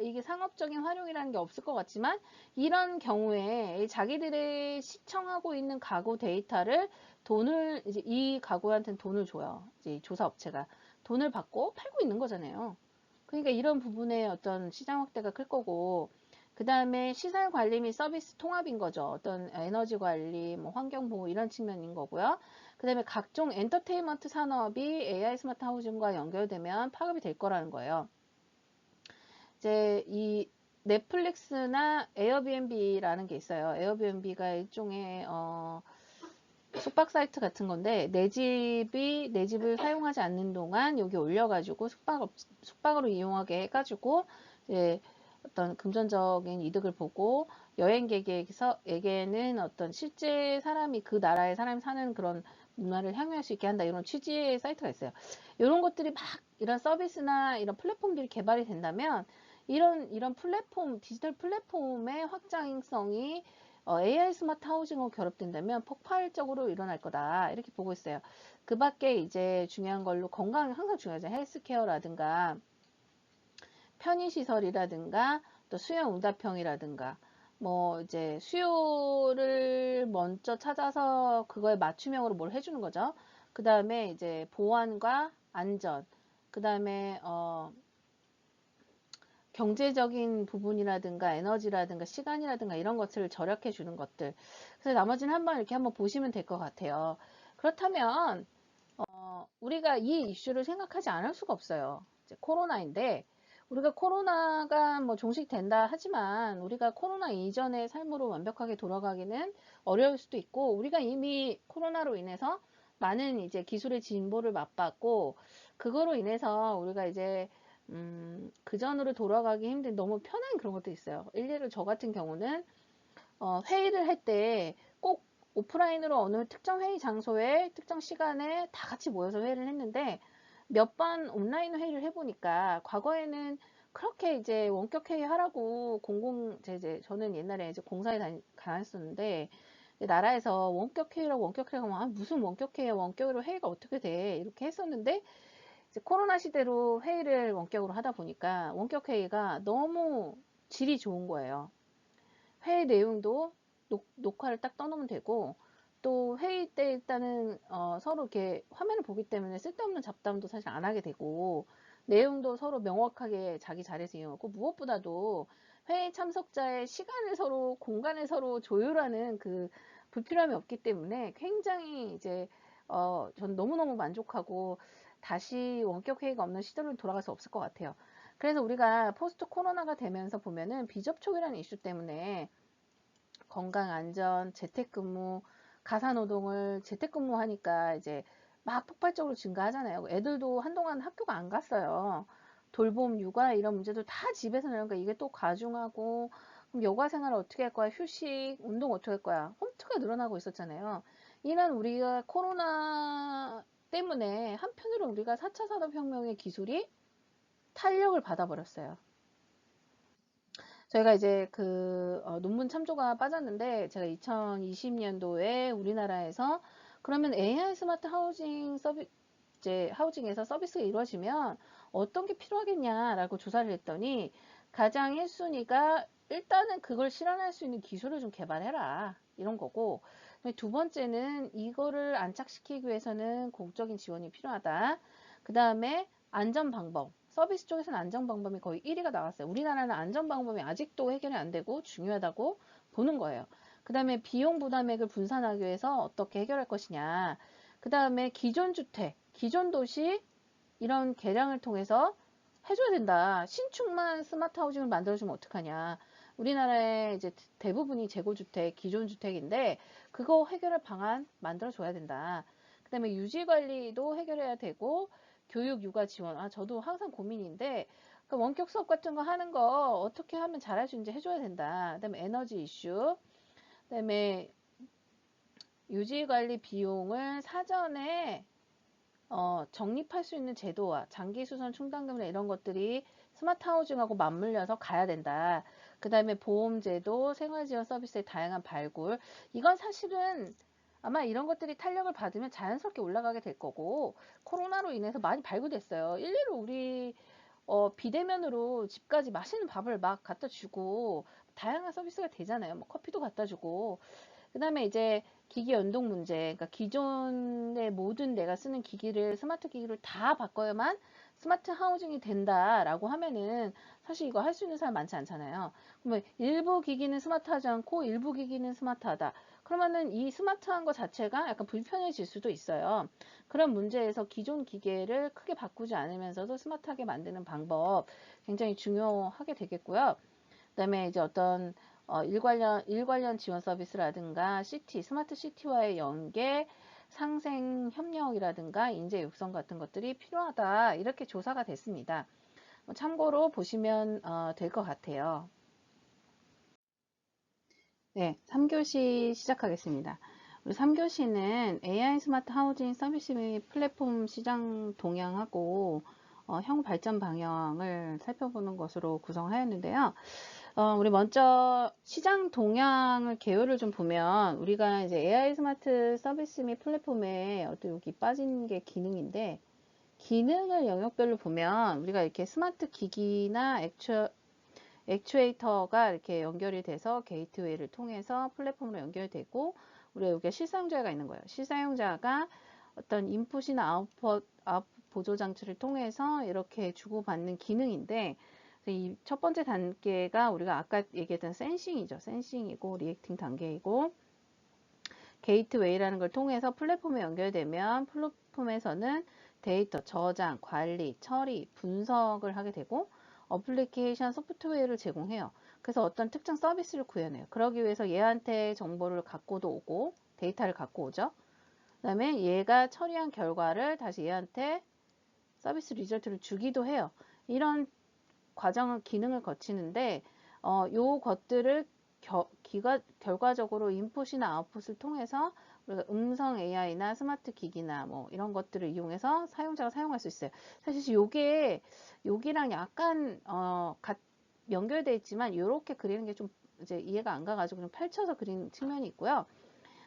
이게 상업적인 활용이라는 게 없을 것 같지만 이런 경우에 자기들의 시청하고 있는 가구 데이터를 이제 이 가구한테는 돈을 줘요. 이제 조사 업체가 돈을 받고 팔고 있는 거잖아요. 그러니까 이런 부분에 어떤 시장 확대가 클 거고, 그 다음에 시설 관리 및 서비스 통합인 거죠. 어떤 에너지 관리, 뭐 환경 보호 이런 측면인 거고요. 그 다음에 각종 엔터테인먼트 산업이 AI 스마트 하우징과 연결되면 파급이 될 거라는 거예요. 이제 이 넷플릭스나 에어비앤비라는 게 있어요. 에어비앤비가 일종의 숙박 사이트 같은 건데 내 집을 사용하지 않는 동안 여기 올려가지고 숙박으로 이용하게 해가지고 이제 어떤 금전적인 이득을 보고 여행객에게는 어떤 실제 사람이 그 나라의 사람이 사는 그런 문화를 향유할 수 있게 한다. 이런 취지의 사이트가 있어요. 이런 것들이 막 이런 서비스나 이런 플랫폼들이 개발이 된다면 이런 플랫폼, 디지털 플랫폼의 확장성이 AI 스마트 하우징하고 결합된다면 폭발적으로 일어날 거다. 이렇게 보고 있어요. 그 밖에 이제 중요한 걸로 건강이 항상 중요하죠. 헬스케어라든가 편의시설이라든가 또 수요응답형이라든가 뭐 이제 수요를 먼저 찾아서 그거에 맞춤형으로 뭘 해주는 거죠. 그 다음에 이제 보안과 안전, 그 다음에 경제적인 부분이라든가 에너지라든가 시간이라든가 이런 것을 절약해 주는 것들. 그래서 나머지는 한번 보시면 될 것 같아요. 그렇다면 우리가 이 이슈를 생각하지 않을 수가 없어요. 이제 코로나인데 우리가 코로나가 뭐 종식된다 하지만 우리가 코로나 이전의 삶으로 완벽하게 돌아가기는 어려울 수도 있고 우리가 이미 코로나로 인해서 많은 이제 기술의 진보를 맛봤고 그거로 인해서 우리가 이제 그전으로 돌아가기 힘든 너무 편한 그런 것도 있어요. 일례로 저 같은 경우는 회의를 할 때 꼭 오프라인으로 어느 특정 회의 장소에 특정 시간에 다 같이 모여서 회의를 했는데 몇 번 온라인 회의를 해보니까 과거에는 그렇게 이제 원격 회의 하라고 저는 옛날에 이제 공사에 다녔었는데 나라에서 원격 회의라고 하면 무슨 원격 회의야 원격으로 회의가 어떻게 돼 이렇게 했었는데 이제 코로나 시대로 회의를 원격으로 하다 보니까 원격 회의가 너무 질이 좋은 거예요. 회의 내용도 녹화를 딱 떠놓으면 되고 또 회의 때 일단은 서로 이렇게 화면을 보기 때문에 쓸데없는 잡담도 사실 안 하게 되고 내용도 서로 명확하게 자기 자리에서 이용하고 무엇보다도 회의 참석자의 시간을 서로 공간을 서로 조율하는 그 불필요함이 없기 때문에 굉장히 이제 전 너무너무 만족하고 다시 원격 회의가 없는 시대로 돌아갈 수 없을 것 같아요. 그래서 우리가 포스트 코로나가 되면서 보면은 비접촉이라는 이슈 때문에 건강 안전, 재택근무, 가사노동을 재택근무하니까 이제 막 폭발적으로 증가하잖아요. 애들도 한동안 학교가 안 갔어요. 돌봄, 육아 이런 문제도 다 집에서 나니까 이게 또 가중하고 그럼 여가 생활을 어떻게 할 거야? 휴식, 운동 어떻게 할 거야? 홈트가 늘어나고 있었잖아요. 이런 우리가 코로나 때문에 한편으로 우리가 4차 산업혁명의 기술이 탄력을 받아버렸어요. 저희가 이제 논문 참조가 빠졌는데 제가 2020년도에 우리나라에서 그러면 AI 스마트 하우징에서 서비스가 이루어지면 어떤 게 필요하겠냐라고 조사를 했더니 가장 1순위가 일단은 그걸 실현할 수 있는 기술을 좀 개발해라 이런 거고 두 번째는 이거를 안착시키기 위해서는 공적인 지원이 필요하다. 그 다음에 안전 방법. 서비스 쪽에서는 안전 방법이 거의 1위가 나왔어요. 우리나라는 안전 방법이 아직도 해결이 안 되고 중요하다고 보는 거예요. 그 다음에 비용 부담액을 분산하기 위해서 어떻게 해결할 것이냐. 그 다음에 기존 주택, 기존 도시 이런 개량을 통해서 해줘야 된다. 신축만 스마트 하우징을 만들어주면 어떡하냐. 우리나라의 이제 대부분이 재고주택, 기존 주택인데 그거 해결할 방안 만들어줘야 된다. 그 다음에 유지관리도 해결해야 되고 교육, 육아 지원. 저도 항상 고민인데 그 원격 수업 같은 거 하는 거 어떻게 하면 잘할 수 있는지 해줘야 된다. 그 다음에 에너지 이슈. 그 다음에 유지관리 비용을 사전에 적립할 수 있는 제도와 장기수선 충당금이나 이런 것들이 스마트 하우징하고 맞물려서 가야 된다. 그 다음에 보험제도, 생활지원 서비스의 다양한 발굴. 이건 사실은 아마 이런 것들이 탄력을 받으면 자연스럽게 올라가게 될 거고 코로나로 인해서 많이 발굴됐어요. 일례로 우리 비대면으로 집까지 맛있는 밥을 막 갖다 주고 다양한 서비스가 되잖아요. 뭐 커피도 갖다 주고 그 다음에 이제 기기 연동 문제, 그러니까 기존의 모든 내가 쓰는 기기를 스마트 기기를 다 바꿔야만 스마트 하우징이 된다라고 하면은 사실 이거 할 수 있는 사람 많지 않잖아요. 그러면 일부 기기는 스마트하지 않고 일부 기기는 스마트하다. 그러면은 이 스마트한 것 자체가 약간 불편해질 수도 있어요. 그런 문제에서 기존 기계를 크게 바꾸지 않으면서도 스마트하게 만드는 방법 굉장히 중요하게 되겠고요. 그다음에 이제 어떤 일 관련 지원 서비스라든가 스마트 시티와의 연계, 상생 협력이라든가 인재 육성 같은 것들이 필요하다. 이렇게 조사가 됐습니다. 참고로 보시면 될 것 같아요. 네, 3교시 시작하겠습니다. 우리 3교시는 AI 스마트 하우징 서비스 및 플랫폼 시장 동향하고 향후 발전 방향을 살펴보는 것으로 구성하였는데요. 우리 먼저 시장 동향을 개요를 좀 보면 우리가 이제 AI 스마트 서비스 및 플랫폼에 어떤 여기 빠진 게 기능인데, 기능을 영역별로 보면 우리가 이렇게 스마트 기기나 액추에이터가 이렇게 연결이 돼서 게이트웨이를 통해서 플랫폼으로 연결되고, 우리가 여기에 실사용자가 있는 거예요. 실사용자가 어떤 인풋이나 아웃풋 보조 장치를 통해서 이렇게 주고받는 기능인데, 이 첫 번째 단계가 우리가 아까 얘기했던 센싱이죠. 센싱이고 리액팅 단계이고, 게이트웨이라는 걸 통해서 플랫폼에 연결되면 플랫폼에서는 데이터 저장, 관리, 처리, 분석을 하게 되고, 어플리케이션 소프트웨어를 제공해요. 그래서 어떤 특정 서비스를 구현해요. 그러기 위해서 얘한테 정보를 갖고도 오고, 데이터를 갖고 오죠. 그 다음에 얘가 처리한 결과를 다시 얘한테 서비스 리절트를 주기도 해요. 이런 과정을, 기능을 거치는데, 요 것들을 결과적으로 인풋이나 아웃풋을 통해서 우리가 음성 AI나 스마트 기기나 뭐 이런 것들을 이용해서 사용자가 사용할 수 있어요. 사실 요게 여기랑 약간 연결되어 있지만 이렇게 그리는 게 좀 이제 이해가 안 가가지고 좀 펼쳐서 그리는 측면이 있고요.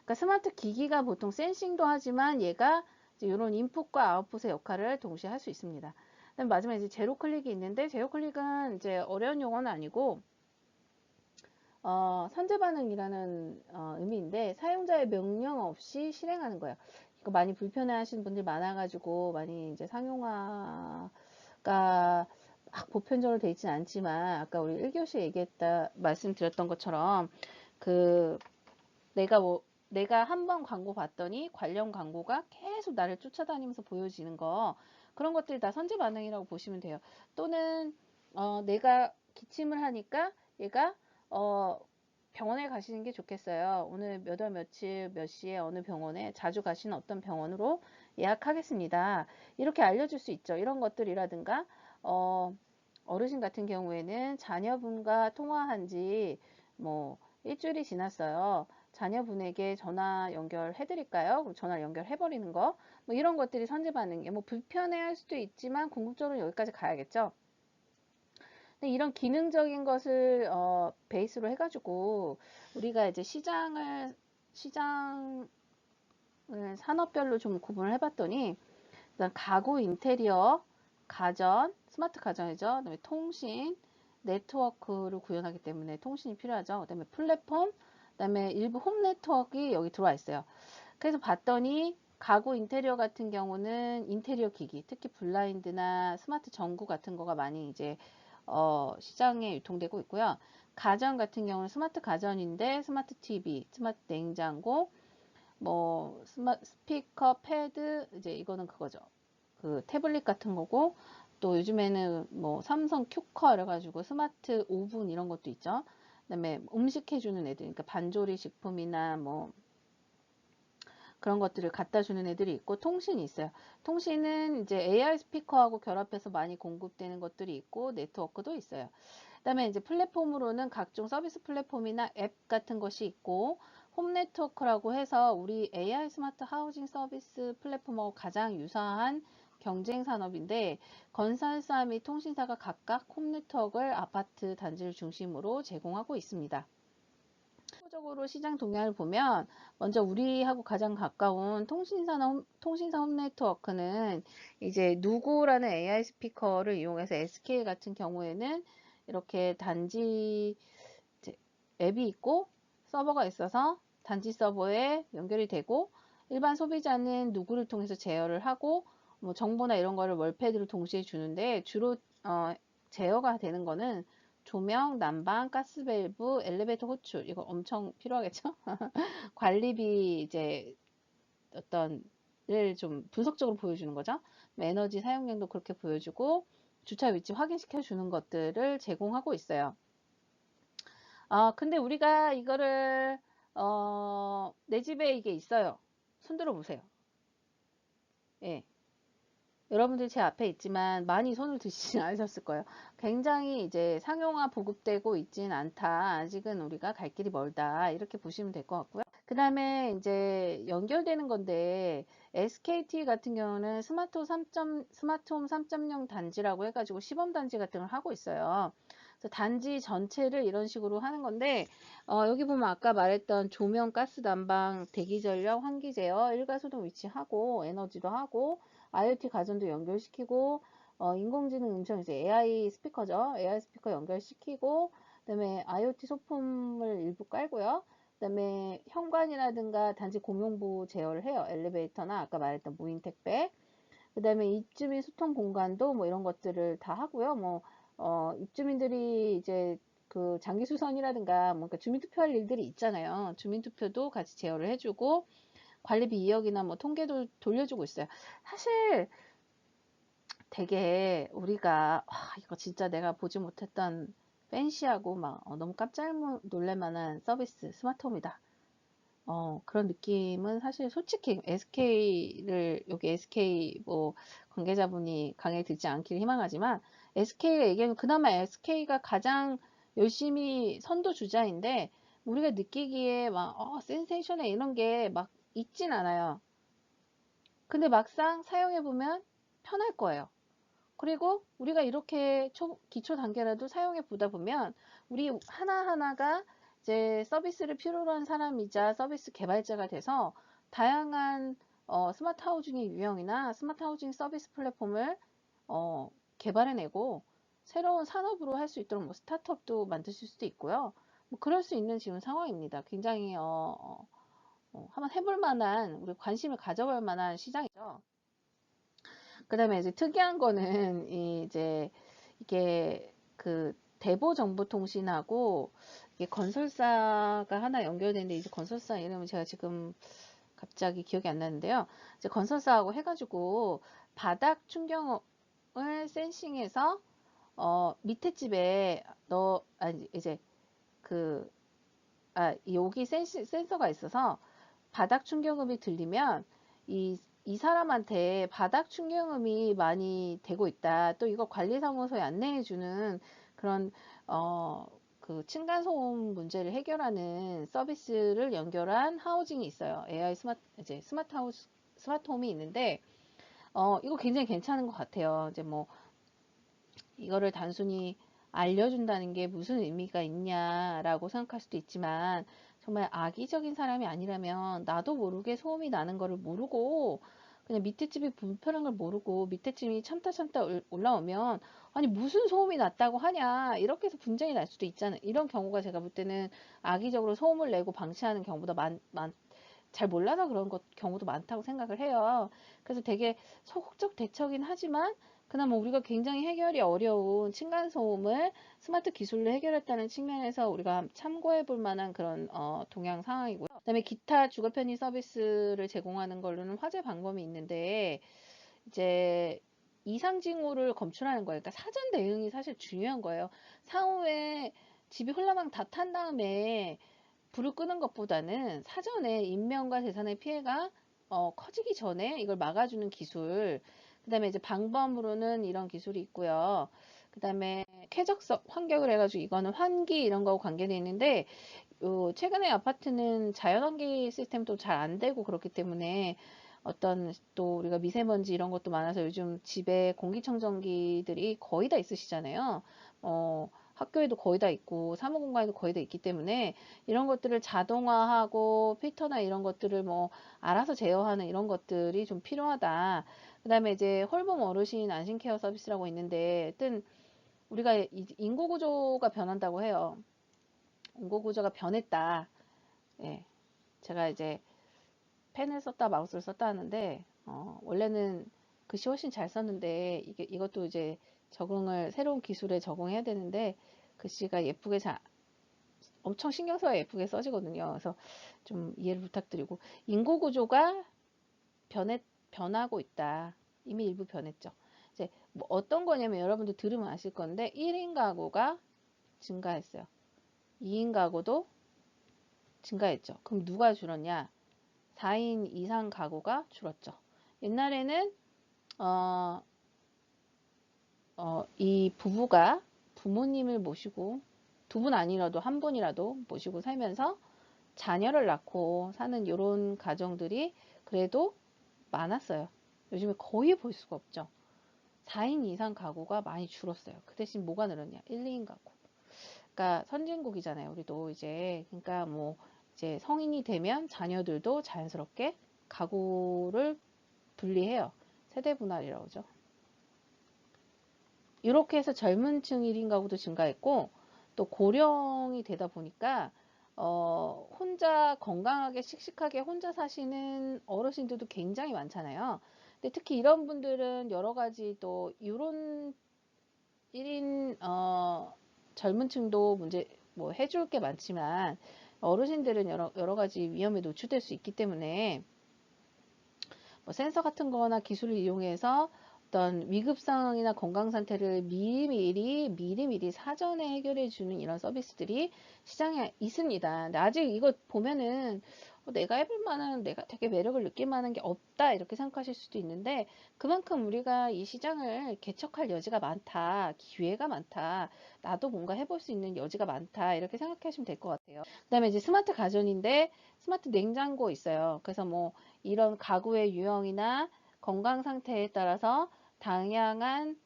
그러니까 스마트 기기가 보통 센싱도 하지만 얘가 이제 이런 인풋과 아웃풋의 역할을 동시에 할 수 있습니다. 그다음 마지막에 이제 제로 클릭이 있는데, 제로 클릭은 이제 어려운 용어는 아니고 선제 반응이라는 의미인데, 사용자의 명령 없이 실행하는 거예요. 이거 많이 불편해 하시는 분들 많아가지고 많이 이제 상용화가 막 보편적으로 돼 있진 않지만, 아까 우리 1교시 말씀드렸던 것처럼 그 내가 한 번 광고 봤더니 관련 광고가 계속 나를 쫓아다니면서 보여지는 거, 그런 것들이 다 선제 반응이라고 보시면 돼요. 또는 내가 기침을 하니까 얘가 병원에 가시는 게 좋겠어요. 오늘 몇 월 며칠 몇 시에 어느 병원에 자주 가시는 어떤 병원으로 예약하겠습니다. 이렇게 알려줄 수 있죠. 이런 것들이라든가 어르신 같은 경우에는 자녀분과 통화한 지 뭐 일주일이 지났어요. 자녀분에게 전화 연결해 드릴까요? 그럼 전화 연결해 버리는 거. 뭐 이런 것들이 선제 반응이에요. 뭐 불편해 할 수도 있지만 궁극적으로 여기까지 가야겠죠. 근데 이런 기능적인 것을 베이스로 해가지고 우리가 이제 시장을 산업별로 좀 구분을 해봤더니, 일단 가구, 인테리어, 가전, 스마트 가전이죠. 그다음에 통신, 네트워크를 구현하기 때문에 통신이 필요하죠. 그다음에 플랫폼, 그다음에 일부 홈 네트워크가 여기 들어와 있어요. 그래서 봤더니 가구 인테리어 같은 경우는 인테리어 기기, 특히 블라인드나 스마트 전구 같은 거가 많이 이제 시장에 유통되고 있고요. 가전 같은 경우는 스마트 가전인데 스마트 TV, 스마트 냉장고, 뭐 스피커, 패드, 이제 이거는 그거죠. 그 태블릿 같은 거고, 또 요즘에는 뭐 삼성 큐커 이래가지고 스마트 오븐 이런 것도 있죠. 그다음에 음식 해주는 애들, 그러니까 반조리 식품이나 뭐 그런 것들을 갖다 주는 애들이 있고, 통신이 있어요. 통신은 이제 AI 스피커하고 결합해서 많이 공급되는 것들이 있고, 네트워크도 있어요. 그다음에 이제 플랫폼으로는 각종 서비스 플랫폼이나 앱 같은 것이 있고, 홈 네트워크라고 해서 우리 AI 스마트 하우징 서비스 플랫폼하고 가장 유사한 경쟁 산업인데, 건설사 및 통신사가 각각 홈 네트워크를 아파트 단지를 중심으로 제공하고 있습니다. 적으로 시장 동향을 보면, 먼저 우리하고 가장 가까운 통신사 홈 네트워크는 이제 누구라는 AI 스피커를 이용해서 SK 같은 경우에는 이렇게 단지 앱이 있고 서버가 있어서 단지 서버에 연결이 되고, 일반 소비자는 누구를 통해서 제어를 하고 뭐 정보나 이런 거를 월패드로 동시에 주는데, 주로 제어가 되는 거는 조명, 난방, 가스밸브, 엘리베이터 호출, 이거 엄청 필요하겠죠? 관리비 이제 어떤 를 좀 분석적으로 보여주는 거죠. 에너지 사용량도 그렇게 보여주고, 주차 위치 확인시켜 주는 것들을 제공하고 있어요. 근데 우리가 이거를 내 집에 이게 있어요. 손들어 보세요. 예. 여러분들 제 앞에 있지만 많이 손을 드시지 않으셨을 거예요. 굉장히 이제 상용화 보급되고 있진 않다. 아직은 우리가 갈 길이 멀다. 이렇게 보시면 될 것 같고요. 그 다음에 이제 연결되는 건데 SKT 같은 경우는 스마트홈 3.0 단지라고 해가지고 시범 단지 같은 걸 하고 있어요. 그래서 단지 전체를 이런 식으로 하는 건데 여기 보면 아까 말했던 조명, 가스 난방, 대기 전력, 환기 제어, 일가소동 위치하고 에너지도 하고 IoT 가전도 연결시키고 인공지능 음성 이제 AI 스피커죠. AI 스피커 연결시키고 그다음에 IoT 소품을 일부 깔고요. 그다음에 현관이라든가 단지 공용부 제어를 해요. 엘리베이터나 아까 말했던 무인 택배. 그다음에 입주민 소통 공간도 뭐 이런 것들을 다 하고요. 뭐 입주민들이 이제 그 장기 수선이라든가 뭔가 주민투표할 일들이 있잖아요. 주민투표도 같이 제어를 해주고 관리비 2억이나 뭐 통계도 돌려주고 있어요. 사실 되게 우리가 이거 진짜 내가 보지 못했던 팬시하고 막 너무 깜짝 놀랄 만한 서비스 스마트홈이다. 그런 느낌은 사실 솔직히 SK를 여기 SK 뭐 관계자분이 강의 듣지 않기를 희망하지만 SK가 얘기하면 그나마 SK가 가장 열심히 선도주자인데 우리가 느끼기에 막 센세이션에 이런 게 막 있진 않아요. 근데 막상 사용해 보면 편할 거예요. 그리고 우리가 이렇게 기초 단계라도 사용해 보다 보면 우리 하나하나가 이제 서비스를 필요로 한 사람이자 서비스 개발자가 돼서 다양한 스마트 하우징의 유형이나 스마트 하우징 서비스 플랫폼을 개발해내고 새로운 산업으로 할 수 있도록 뭐 스타트업도 만드실 수도 있고요. 뭐 그럴 수 있는 지금 상황입니다. 굉장히 한번 해볼 만한 우리 관심을 가져볼 만한 시장이죠. 그 다음에 이제 특이한 거는 이제 이게 그 대보정보통신하고 이게 건설사가 하나 연결되는데 이제 건설사 이름은 제가 지금 갑자기 기억이 안 나는데요. 이제 건설사하고 해가지고 바닥 충격을 센싱해서 밑에 집에 아니 이제 그 여기 센서가 있어서 바닥 충격음이 들리면 이 사람한테 바닥 충격음이 많이 되고 있다. 또 이거 관리사무소에 안내해주는 그런 그 층간소음 문제를 해결하는 서비스를 연결한 하우징이 있어요. AI 스마트 홈이 있는데 이거 굉장히 괜찮은 것 같아요. 이제 뭐 이거를 단순히 알려준다는 게 무슨 의미가 있냐라고 생각할 수도 있지만 정말 악의적인 사람이 아니라면 나도 모르게 소음이 나는 거를 모르고 그냥 밑에 집이 불편한 걸 모르고 밑에 집이 참다 올라오면 아니 무슨 소음이 났다고 하냐 이렇게 해서 분쟁이 날 수도 있잖아요. 이런 경우가 제가 볼 때는 악의적으로 소음을 내고 방치하는 경우보다 잘 몰라서 그런 경우도 많다고 생각을 해요. 그래서 되게 소극적 대처긴 하지만 그나마 우리가 굉장히 해결이 어려운 층간소음을 스마트 기술로 해결했다는 측면에서 우리가 참고해 볼 만한 그런 동향 상황이고요. 그다음에 기타 주거 편의 서비스를 제공하는 걸로는 화재 방범이 있는데 이제 이상 징후를 검출하는 거예요. 그러니까 사전 대응이 사실 중요한 거예요. 사후에 집이 홀라당 다 탄 다음에 불을 끄는 것보다는 사전에 인명과 재산의 피해가 커지기 전에 이걸 막아주는 기술, 그 다음에 이제 방범으로는 이런 기술이 있고요. 그 다음에 쾌적성 환경을 해가지고 이거는 환기 이런 거하고 관계되어 있는데 최근에 아파트는 자연환기 시스템도 잘 안 되고 그렇기 때문에 어떤 또 우리가 미세먼지 이런 것도 많아서 요즘 집에 공기청정기들이 거의 다 있으시잖아요. 학교에도 거의 다 있고 사무공간에도 거의 다 있기 때문에 이런 것들을 자동화하고 필터나 이런 것들을 뭐 알아서 제어하는 이런 것들이 좀 필요하다. 그 다음에 이제 홀봄 어르신 안심케어 서비스라고 있는데 하여튼 우리가 인구구조가 변한다고 해요. 인구구조가 변했다. 예. 제가 이제 펜을 썼다 마우스를 썼다 하는데 원래는 글씨 훨씬 잘 썼는데 이것도 이제 새로운 기술에 적응해야 되는데 글씨가 예쁘게 엄청 신경 써야 예쁘게 써지거든요. 그래서 좀 이해를 부탁드리고 인구 구조가 변하고 있다. 이미 일부 변했죠. 이제 뭐 어떤 거냐면 여러분들 들으면 아실 건데 1인 가구가 증가했어요. 2인 가구도 증가했죠. 그럼 누가 줄었냐? 4인 이상 가구가 줄었죠. 옛날에는 어, 이 부부가 부모님을 모시고 두 분 아니라도 한 분이라도 모시고 살면서 자녀를 낳고 사는 이런 가정들이 그래도 많았어요. 요즘에 거의 볼 수가 없죠. 4인 이상 가구가 많이 줄었어요. 그 대신 뭐가 늘었냐? 1, 2인 가구. 그러니까 선진국이잖아요. 우리도 이제 그러니까 뭐 이제 성인이 되면 자녀들도 자연스럽게 가구를 분리해요. 세대 분할이라고 그러죠. 이렇게 해서 젊은 층 1인 가구도 증가했고 또 고령이 되다 보니까 혼자 건강하게 씩씩하게 혼자 사시는 어르신들도 굉장히 많잖아요. 근데 특히 이런 분들은 여러 가지 또 이런 1인 젊은 층도 문제 뭐 해줄 게 많지만 어르신들은 여러 가지 위험에 노출될 수 있기 때문에 뭐 센서 같은 거나 기술을 이용해서 어떤 위급 상황이나 건강 상태를 미리미리 사전에 해결해 주는 이런 서비스들이 시장에 있습니다. 근데 아직 이거 보면은 내가 해볼 만한, 내가 되게 매력을 느낄 만한 게 없다 이렇게 생각하실 수도 있는데 그만큼 우리가 이 시장을 개척할 여지가 많다, 기회가 많다, 나도 뭔가 해볼 수 있는 여지가 많다 이렇게 생각하시면 될 것 같아요. 그다음에 이제 스마트 가전인데 스마트 냉장고 있어요. 그래서 뭐 이런 가구의 유형이나 건강 상태에 따라서 다양한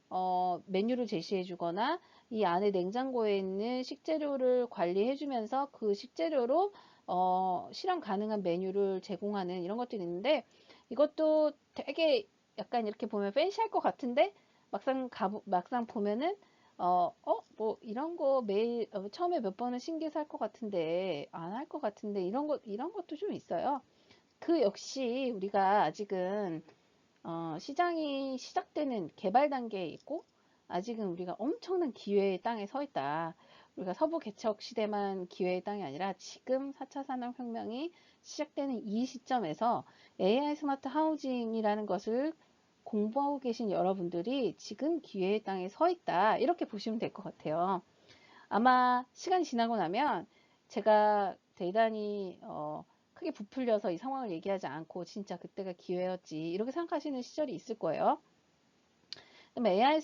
메뉴를 제시해 주거나 이 안에 냉장고에 있는 식재료를 관리해 주면서 그 식재료로 실현 가능한 메뉴를 제공하는 이런 것들이 있는데 이것도 되게 약간 이렇게 보면 팬시할 것 같은데 막상 보면은 뭐 이런 거 매일 처음에 몇 번은 신기해서 할 것 같은데 안 할 것 같은데 이런 것도 좀 있어요. 그 역시 우리가 아직은 시장이 시작되는 개발 단계에 있고 아직은 우리가 엄청난 기회의 땅에 서 있다. 우리가 서부 개척 시대만 기회의 땅이 아니라 지금 4차 산업혁명이 시작되는 이 시점에서 AI 스마트 하우징이라는 것을 공부하고 계신 여러분들이 지금 기회의 땅에 서 있다. 이렇게 보시면 될 것 같아요. 아마 시간이 지나고 나면 제가 대단히 크게 부풀려서 이 상황을 얘기하지 않고 진짜 그때가 기회였지 이렇게 생각하시는 시절이 있을 거예요. 그다음에 AI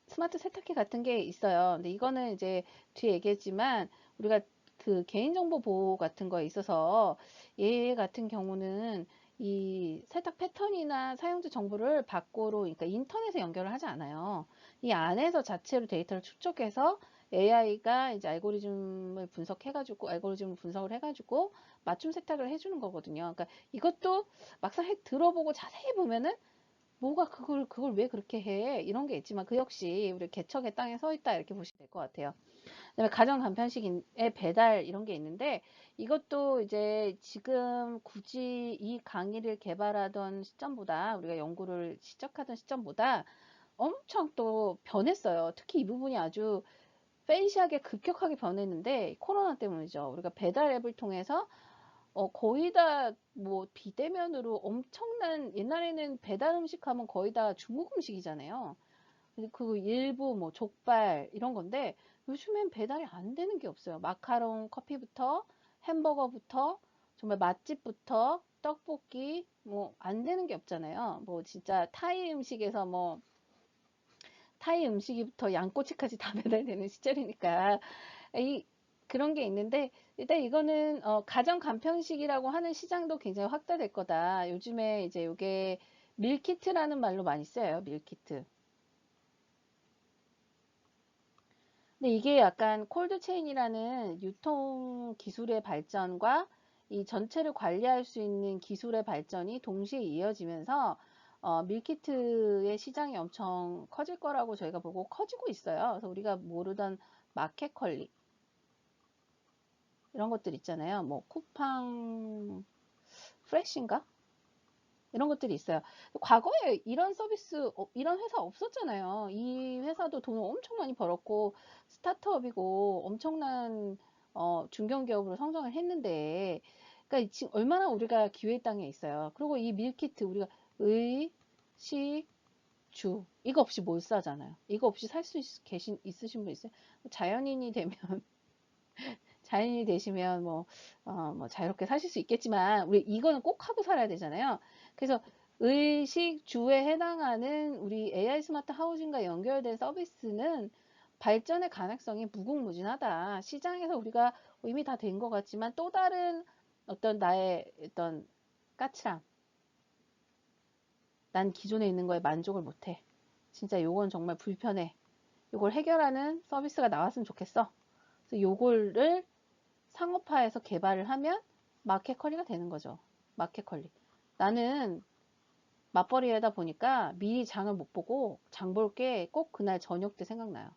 스마트 세탁기 같은 게 있어요. 근데 이거는 이제 뒤에 얘기했지만 우리가 그 개인정보 보호 같은 거에 있어서 얘 같은 경우는 이 세탁 패턴이나 사용자 정보를 밖으로 그러니까 인터넷에 연결을 하지 않아요. 이 안에서 자체로 데이터를 축적해서 AI가 이제 알고리즘을 분석해가지고 알고리즘을 분석을 해가지고 맞춤 세탁을 해주는 거거든요. 그러니까 이것도 막상 들어보고 자세히 보면은 뭐가 그걸 왜 그렇게 해? 이런 게 있지만 그 역시 우리 개척의 땅에 서 있다 이렇게 보시면 될 것 같아요. 그다음에 가정 간편식의 배달 이런 게 있는데 이것도 이제 지금 굳이 이 강의를 개발하던 시점보다 우리가 연구를 시작하던 시점보다 엄청 또 변했어요. 특히 이 부분이 아주 팬시하게 급격하게 변했는데 코로나 때문이죠. 우리가 배달 앱을 통해서 거의 다 뭐 비대면으로 엄청난 옛날에는 배달 음식 하면 거의 다 중국 음식이잖아요. 그 일부 뭐 족발 이런 건데 요즘엔 배달이 안 되는 게 없어요. 마카롱, 커피부터 햄버거부터 정말 맛집부터 떡볶이 뭐 안 되는 게 없잖아요. 뭐 진짜 타이 음식이부터 양꼬치까지 다 배달되는 시절이니까 이 그런 게 있는데 일단 이거는 가정 간편식이라고 하는 시장도 굉장히 확대될 거다. 요즘에 이제 요게 밀키트라는 말로 많이 써요. 밀키트. 근데 이게 약간 콜드체인이라는 유통 기술의 발전과 이 전체를 관리할 수 있는 기술의 발전이 동시에 이어지면서 밀키트의 시장이 엄청 커질 거라고 저희가 보고 커지고 있어요. 그래서 우리가 모르던 마켓컬리 이런 것들 있잖아요. 뭐 쿠팡 프레쉬인가? 이런 것들이 있어요. 과거에 이런 서비스, 이런 회사 없었잖아요. 이 회사도 돈을 엄청 많이 벌었고, 스타트업이고, 엄청난, 중견기업으로 성장을 했는데, 그러니까 지금 얼마나 우리가 기회의 땅에 있어요. 그리고 이 밀키트, 우리가 의, 시, 주, 이거 없이 못 사잖아요. 이거 없이 살 수 있으신 분 있어요? 자연인이 되면 자연인이 되시면 뭐 자유롭게 사실 수 있겠지만, 우리 이거는 꼭 하고 살아야 되잖아요. 그래서 의식주에 해당하는 우리 AI 스마트 하우징과 연결된 서비스는 발전의 가능성이 무궁무진하다. 시장에서 우리가 이미 다 된 것 같지만 또 다른 어떤 나의 어떤 까칠함, 난 기존에 있는 거에 만족을 못해. 진짜 요건 정말 불편해. 요걸 해결하는 서비스가 나왔으면 좋겠어. 그래서 요거를 상업화해서 개발을 하면 마켓 컬리가 되는 거죠. 마켓 컬리. 나는 맞벌이하다 보니까 미리 장을 못 보고 장 볼 게 꼭 그날 저녁 때 생각나요.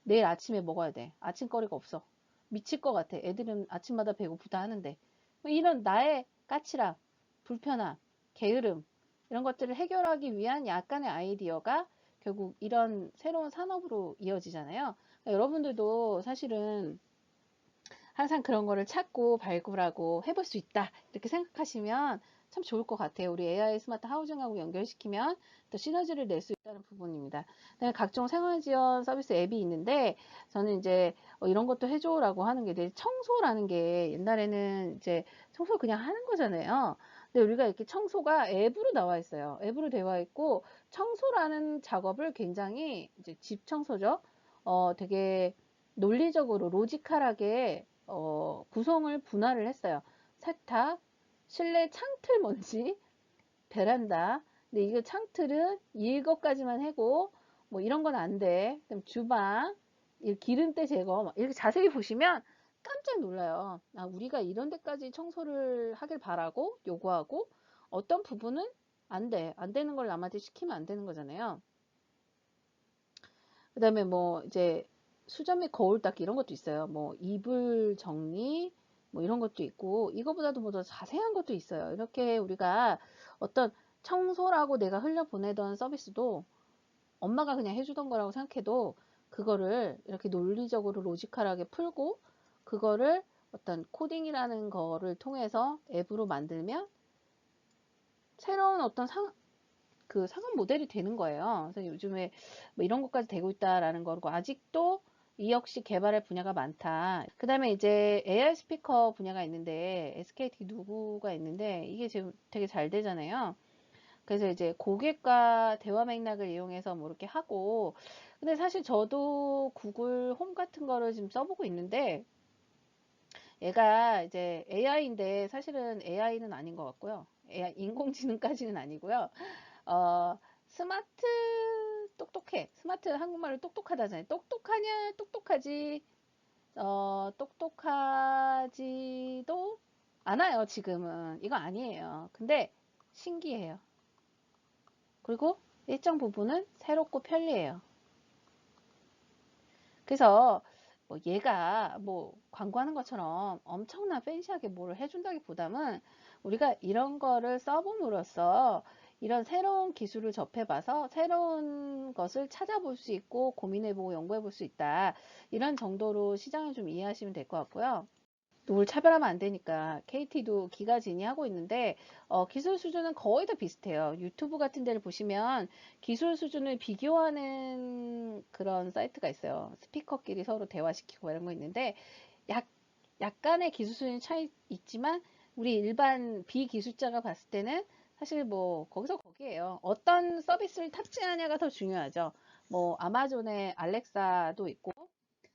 내일 아침에 먹어야 돼. 아침거리가 없어. 미칠 것 같아. 애들은 아침마다 배고프다 하는데. 뭐 이런 나의 까칠함, 불편함, 게으름 이런 것들을 해결하기 위한 약간의 아이디어가 결국 이런 새로운 산업으로 이어지잖아요. 그러니까 여러분들도 사실은 항상 그런 거를 찾고 발굴하고 해볼 수 있다 이렇게 생각하시면 참 좋을 것 같아요. 우리 AI 스마트 하우징하고 연결시키면 또 시너지를 낼 수 있다는 부분입니다. 각종 생활지원 서비스 앱이 있는데 저는 이제 이런 것도 해줘라고 하는 게 청소라는 게 옛날에는 이제 청소 그냥 하는 거잖아요. 근데 우리가 이렇게 청소가 앱으로 나와 있어요. 앱으로 되어 있고 청소라는 작업을 굉장히 이제 집 청소죠. 되게 논리적으로 로지컬하게 구성을 분할을 했어요. 세탁, 실내 창틀 먼지, 베란다. 근데 이거 창틀은 이것까지만 하고 뭐 이런 건 안 돼. 그럼 주방, 기름때 제거 이렇게 자세히 보시면 깜짝 놀라요. 아, 우리가 이런 데까지 청소를 하길 바라고 요구하고 어떤 부분은 안 돼. 안 되는 걸 남한테 시키면 안 되는 거잖아요. 그 다음에 뭐 이제 수전 및 거울 닦기 이런 것도 있어요. 뭐 이불 정리 뭐 이런 것도 있고 이거보다도 뭐 더 자세한 것도 있어요. 이렇게 우리가 어떤 청소라고 내가 흘려보내던 서비스도 엄마가 그냥 해주던 거라고 생각해도 그거를 이렇게 논리적으로 로지컬하게 풀고 그거를 어떤 코딩이라는 거를 통해서 앱으로 만들면 새로운 어떤 상업 모델이 되는 거예요. 그래서 요즘에 뭐 이런 것까지 되고 있다라는 거고 아직도 이 역시 개발할 분야가 많다. 그 다음에 이제 AI 스피커 분야가 있는데 SKT 누구가 있는데 이게 지금 되게 잘 되잖아요. 그래서 이제 고객과 대화 맥락을 이용해서 뭐 이렇게 하고 근데 사실 저도 구글 홈 같은 거를 지금 써보고 있는데 얘가 이제 AI인데 사실은 AI는 아닌 것 같고요. AI 인공지능까지는 아니고요. 어, 스마트 똑똑해. 스마트 한국말로 똑똑하다잖아요. 똑똑하냐? 똑똑하지. 똑똑하지도 않아요, 지금은. 이거 아니에요. 근데 신기해요. 그리고 일정 부분은 새롭고 편리해요. 그래서 뭐 얘가 뭐 광고하는 것처럼 엄청난 팬시하게 뭐를 해준다기보다는 우리가 이런 거를 써봄으로써 이런 새로운 기술을 접해봐서 새로운 것을 찾아볼 수 있고 고민해보고 연구해볼 수 있다. 이런 정도로 시장을 좀 이해하시면 될 것 같고요. 누굴 차별하면 안 되니까 KT도 기가진이 하고 있는데 기술 수준은 거의 다 비슷해요. 유튜브 같은 데를 보시면 기술 수준을 비교하는 그런 사이트가 있어요. 스피커끼리 서로 대화시키고 이런 거 있는데 약, 약간의 기술 수준이 차이 있지만 우리 일반 비기술자가 봤을 때는 사실 뭐 거기서 거기에요. 어떤 서비스를 탑재하냐가 더 중요하죠. 뭐 아마존의 알렉사도 있고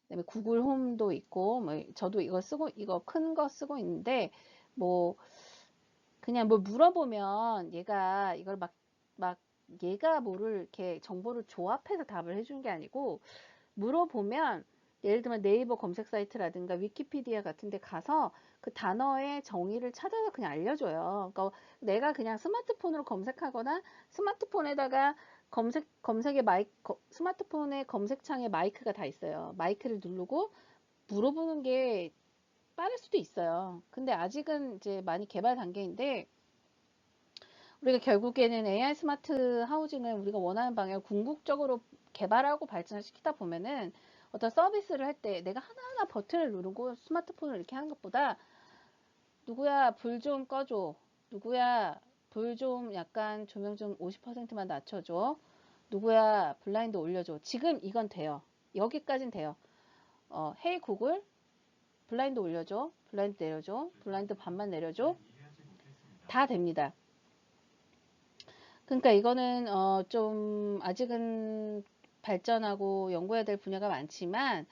그다음에 구글 홈도 있고 뭐 저도 이거 큰 거 쓰고 있는데 뭐 그냥 뭘 물어보면 얘가 이걸 막 얘가 뭐를 이렇게 정보를 조합해서 답을 해주는 게 아니고 물어보면 예를 들면 네이버 검색 사이트라든가 위키피디아 같은 데 가서 그 단어의 정의를 찾아서 그냥 알려줘요. 그러니까 내가 그냥 스마트폰으로 검색하거나 스마트폰에다가 검색에 스마트폰의 검색창에 마이크가 다 있어요. 마이크를 누르고 물어보는 게 빠를 수도 있어요. 근데 아직은 이제 많이 개발 단계인데 우리가 결국에는 AI 스마트 하우징을 우리가 원하는 방향을 궁극적으로 개발하고 발전을 시키다 보면은 어떤 서비스를 할 때 내가 하나하나 버튼을 누르고 스마트폰을 이렇게 하는 것보다 누구야 불 좀 꺼줘. 누구야 불 좀 약간 조명 좀 50%만 낮춰줘. 누구야 블라인드 올려줘. 지금 이건 돼요. 여기까진 돼요. 헤이 구글 블라인드 올려줘. 블라인드 내려줘. 블라인드 반만 내려줘. 다 됩니다. 그러니까 이거는 좀 아직은 발전하고 연구해야 될 분야가 많지만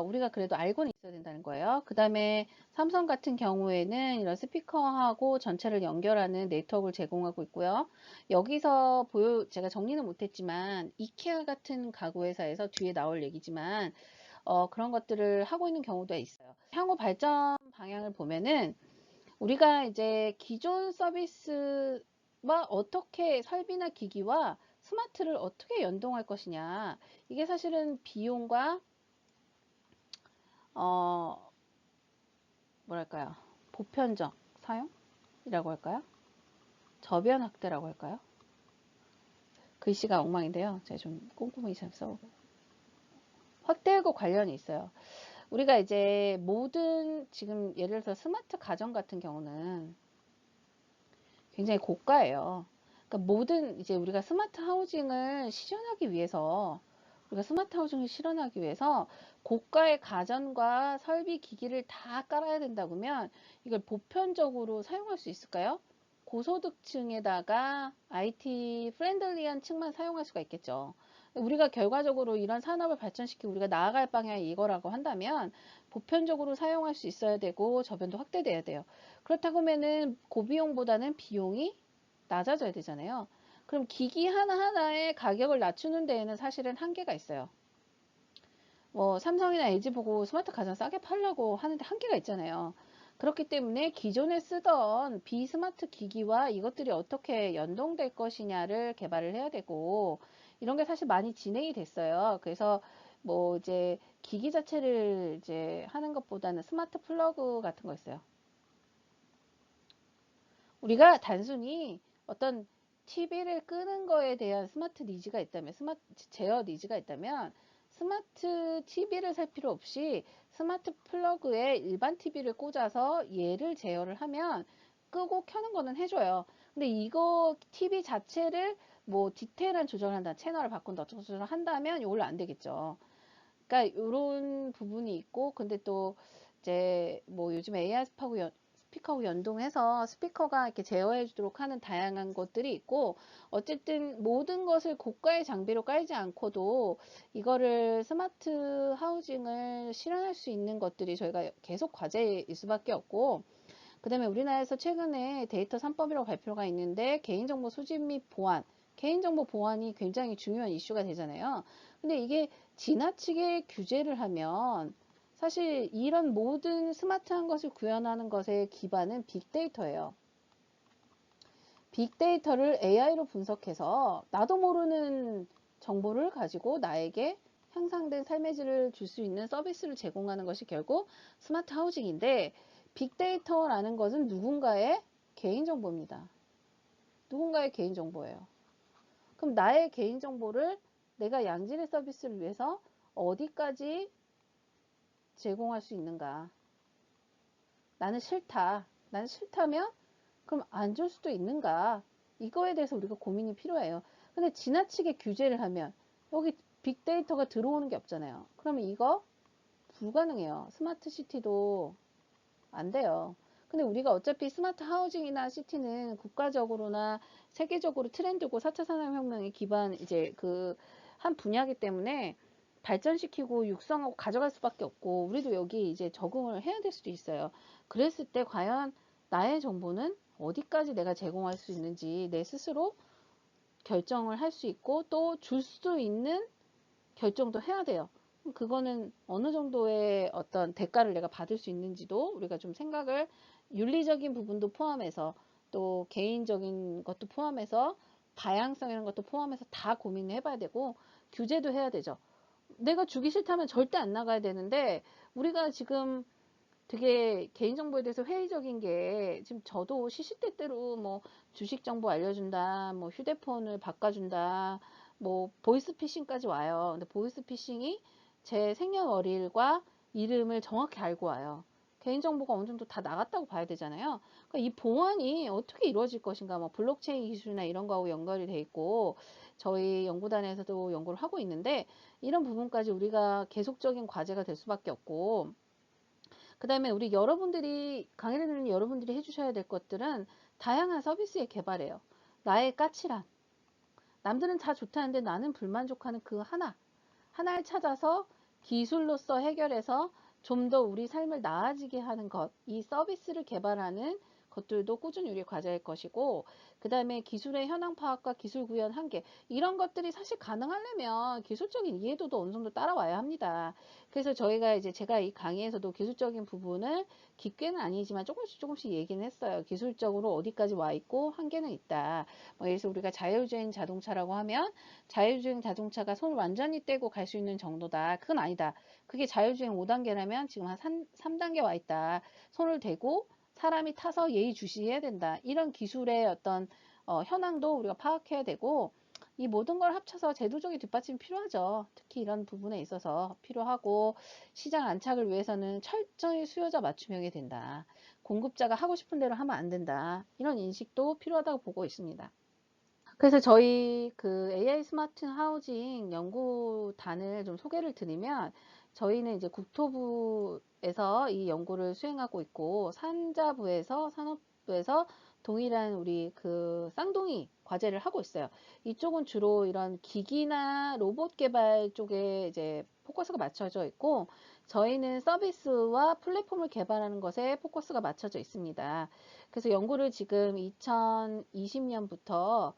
우리가 그래도 알고는 있어야 된다는 거예요. 그 다음에 삼성 같은 경우에는 이런 스피커하고 전체를 연결하는 네트워크를 제공하고 있고요. 여기서 제가 정리는 못했지만 이케아 같은 가구 회사에서 뒤에 나올 얘기지만 그런 것들을 하고 있는 경우도 있어요. 향후 발전 방향을 보면은 우리가 이제 기존 서비스와 어떻게 설비나 기기와 스마트를 어떻게 연동할 것이냐. 이게 사실은 비용과 어 뭐랄까요? 보편적 사용이라고 할까요? 저변 확대라고 할까요? 글씨가 엉망인데요. 제가 좀 꼼꼼히 잘 써보고 확대하고 관련이 있어요. 우리가 이제 모든 지금 예를 들어서 스마트 가전 같은 경우는 굉장히 고가예요. 그러니까 모든 이제 우리가 스마트 하우징을 실현하기 위해서 고가의 가전과 설비 기기를 다 깔아야 된다 그러면 이걸 보편적으로 사용할 수 있을까요? 고소득층에다가 IT 프렌들리한 층만 사용할 수가 있겠죠. 우리가 결과적으로 이런 산업을 발전시키고 우리가 나아갈 방향이 이거라고 한다면 보편적으로 사용할 수 있어야 되고 저변도 확대돼야 돼요. 그렇다고 하면은 고비용보다는 비용이 낮아져야 되잖아요. 그럼 기기 하나하나의 가격을 낮추는 데에는 사실은 한계가 있어요. 뭐 삼성이나 LG 보고 스마트 가전 싸게 팔려고 하는데 한계가 있잖아요. 그렇기 때문에 기존에 쓰던 비스마트 기기와 이것들이 어떻게 연동될 것이냐를 개발을 해야 되고 이런 게 사실 많이 진행이 됐어요. 그래서 뭐 이제 기기 자체를 이제 하는 것보다는 스마트 플러그 같은 거 있어요. 우리가 단순히 어떤 TV를 끄는 거에 대한 스마트 니즈가 있다면, 스마트 제어 니즈가 있다면, 스마트 TV를 살 필요 없이 스마트 플러그에 일반 TV를 꽂아서 얘를 제어를 하면 끄고 켜는 거는 해줘요. 근데 이거 TV 자체를 뭐 디테일한 조절을 한다, 채널을 바꾼다, 어쩌고 저쩌고 한다면 이걸로 안 되겠죠. 그러니까 이런 부분이 있고, 근데 또 이제 뭐 요즘 AI 스피커하고 연동해서 스피커가 이렇게 제어해 주도록 하는 다양한 것들이 있고, 어쨌든 모든 것을 고가의 장비로 깔지 않고도 이거를 스마트 하우징을 실현할 수 있는 것들이 저희가 계속 과제일 수밖에 없고, 그 다음에 우리나라에서 최근에 데이터 3법이라고 발표가 있는데 개인정보 수집 및 보안, 개인정보 보안이 굉장히 중요한 이슈가 되잖아요. 근데 이게 지나치게 규제를 하면 사실 이런 모든 스마트한 것을 구현하는 것의 기반은 빅데이터예요. 빅데이터를 AI로 분석해서 나도 모르는 정보를 가지고 나에게 향상된 삶의 질을 줄 수 있는 서비스를 제공하는 것이 결국 스마트 하우징인데 빅데이터라는 것은 누군가의 개인정보입니다. 누군가의 개인정보예요. 그럼 나의 개인정보를 내가 양질의 서비스를 위해서 어디까지 제공할 수 있는가? 나는 싫다. 나는 싫다면 그럼 안 줄 수도 있는가? 이거에 대해서 우리가 고민이 필요해요. 근데 지나치게 규제를 하면 여기 빅데이터가 들어오는 게 없잖아요. 그러면 이거 불가능해요. 스마트 시티도 안 돼요. 근데 우리가 어차피 스마트 하우징이나 시티는 국가적으로나 세계적으로 트렌드고 4차 산업혁명의 기반 이제 그 한 분야이기 때문에 발전시키고 육성하고 가져갈 수밖에 없고 우리도 여기 이제 적응을 해야 될 수도 있어요. 그랬을 때 과연 나의 정보는 어디까지 내가 제공할 수 있는지 내 스스로 결정을 할 수 있고 또 줄 수 있는 결정도 해야 돼요. 그거는 어느 정도의 어떤 대가를 내가 받을 수 있는지도 우리가 좀 생각을 윤리적인 부분도 포함해서 또 개인적인 것도 포함해서 다양성 이런 것도 포함해서 다 고민을 해봐야 되고 규제도 해야 되죠. 내가 주기 싫다면 절대 안 나가야 되는데 우리가 지금 되게 개인정보에 대해서 회의적인 게 지금 저도 시시때때로 뭐 주식 정보 알려준다, 뭐 휴대폰을 바꿔준다, 뭐 보이스피싱까지 와요. 근데 보이스피싱이 제 생년월일과 이름을 정확히 알고 와요. 개인정보가 어느 정도 다 나갔다고 봐야 되잖아요. 그러니까 이 보안이 어떻게 이루어질 것인가, 뭐 블록체인 기술이나 이런 거하고 연결이 돼 있고 저희 연구단에서도 연구를 하고 있는데 이런 부분까지 우리가 계속적인 과제가 될 수밖에 없고 그 다음에 우리 여러분들이 강의를 듣는 여러분들이 해주셔야 될 것들은 다양한 서비스의 개발이에요. 나의 까칠함, 남들은 다 좋다는데 나는 불만족하는 그 하나를 찾아서 기술로서 해결해서 좀 더 우리 삶을 나아지게 하는 것, 이 서비스를 개발하는 것들도 꾸준히 우리 과제일 것이고, 그 다음에 기술의 현황 파악과 기술 구현 한계, 이런 것들이 사실 가능하려면 기술적인 이해도도 어느 정도 따라와야 합니다. 그래서 저희가 이제 제가 이 강의에서도 기술적인 부분을 깊게는 아니지만 조금씩 얘기는 했어요. 기술적으로 어디까지 와 있고 한계는 있다. 뭐 그래서 우리가 자율주행 자동차라고 하면 자율주행 자동차가 손을 완전히 떼고 갈 수 있는 정도다. 그건 아니다. 그게 자율주행 5단계라면 지금 한 3단계 와 있다. 손을 대고 사람이 타서 예의주시해야 된다. 이런 기술의 어떤 현황도 우리가 파악해야 되고, 이 모든 걸 합쳐서 제도적인 뒷받침이 필요하죠. 특히 이런 부분에 있어서 필요하고, 시장 안착을 위해서는 철저히 수요자 맞춤형이 된다. 공급자가 하고 싶은 대로 하면 안 된다. 이런 인식도 필요하다고 보고 있습니다. 그래서 저희 그 AI 스마트 하우징 연구단을 좀 소개를 드리면, 저희는 이제 국토부에서 이 연구를 수행하고 있고, 산자부에서 산업부에서 동일한 우리 그 쌍둥이 과제를 하고 있어요. 이쪽은 주로 이런 기기나 로봇 개발 쪽에 이제 포커스가 맞춰져 있고, 저희는 서비스와 플랫폼을 개발하는 것에 포커스가 맞춰져 있습니다. 그래서 연구를 지금 2020년부터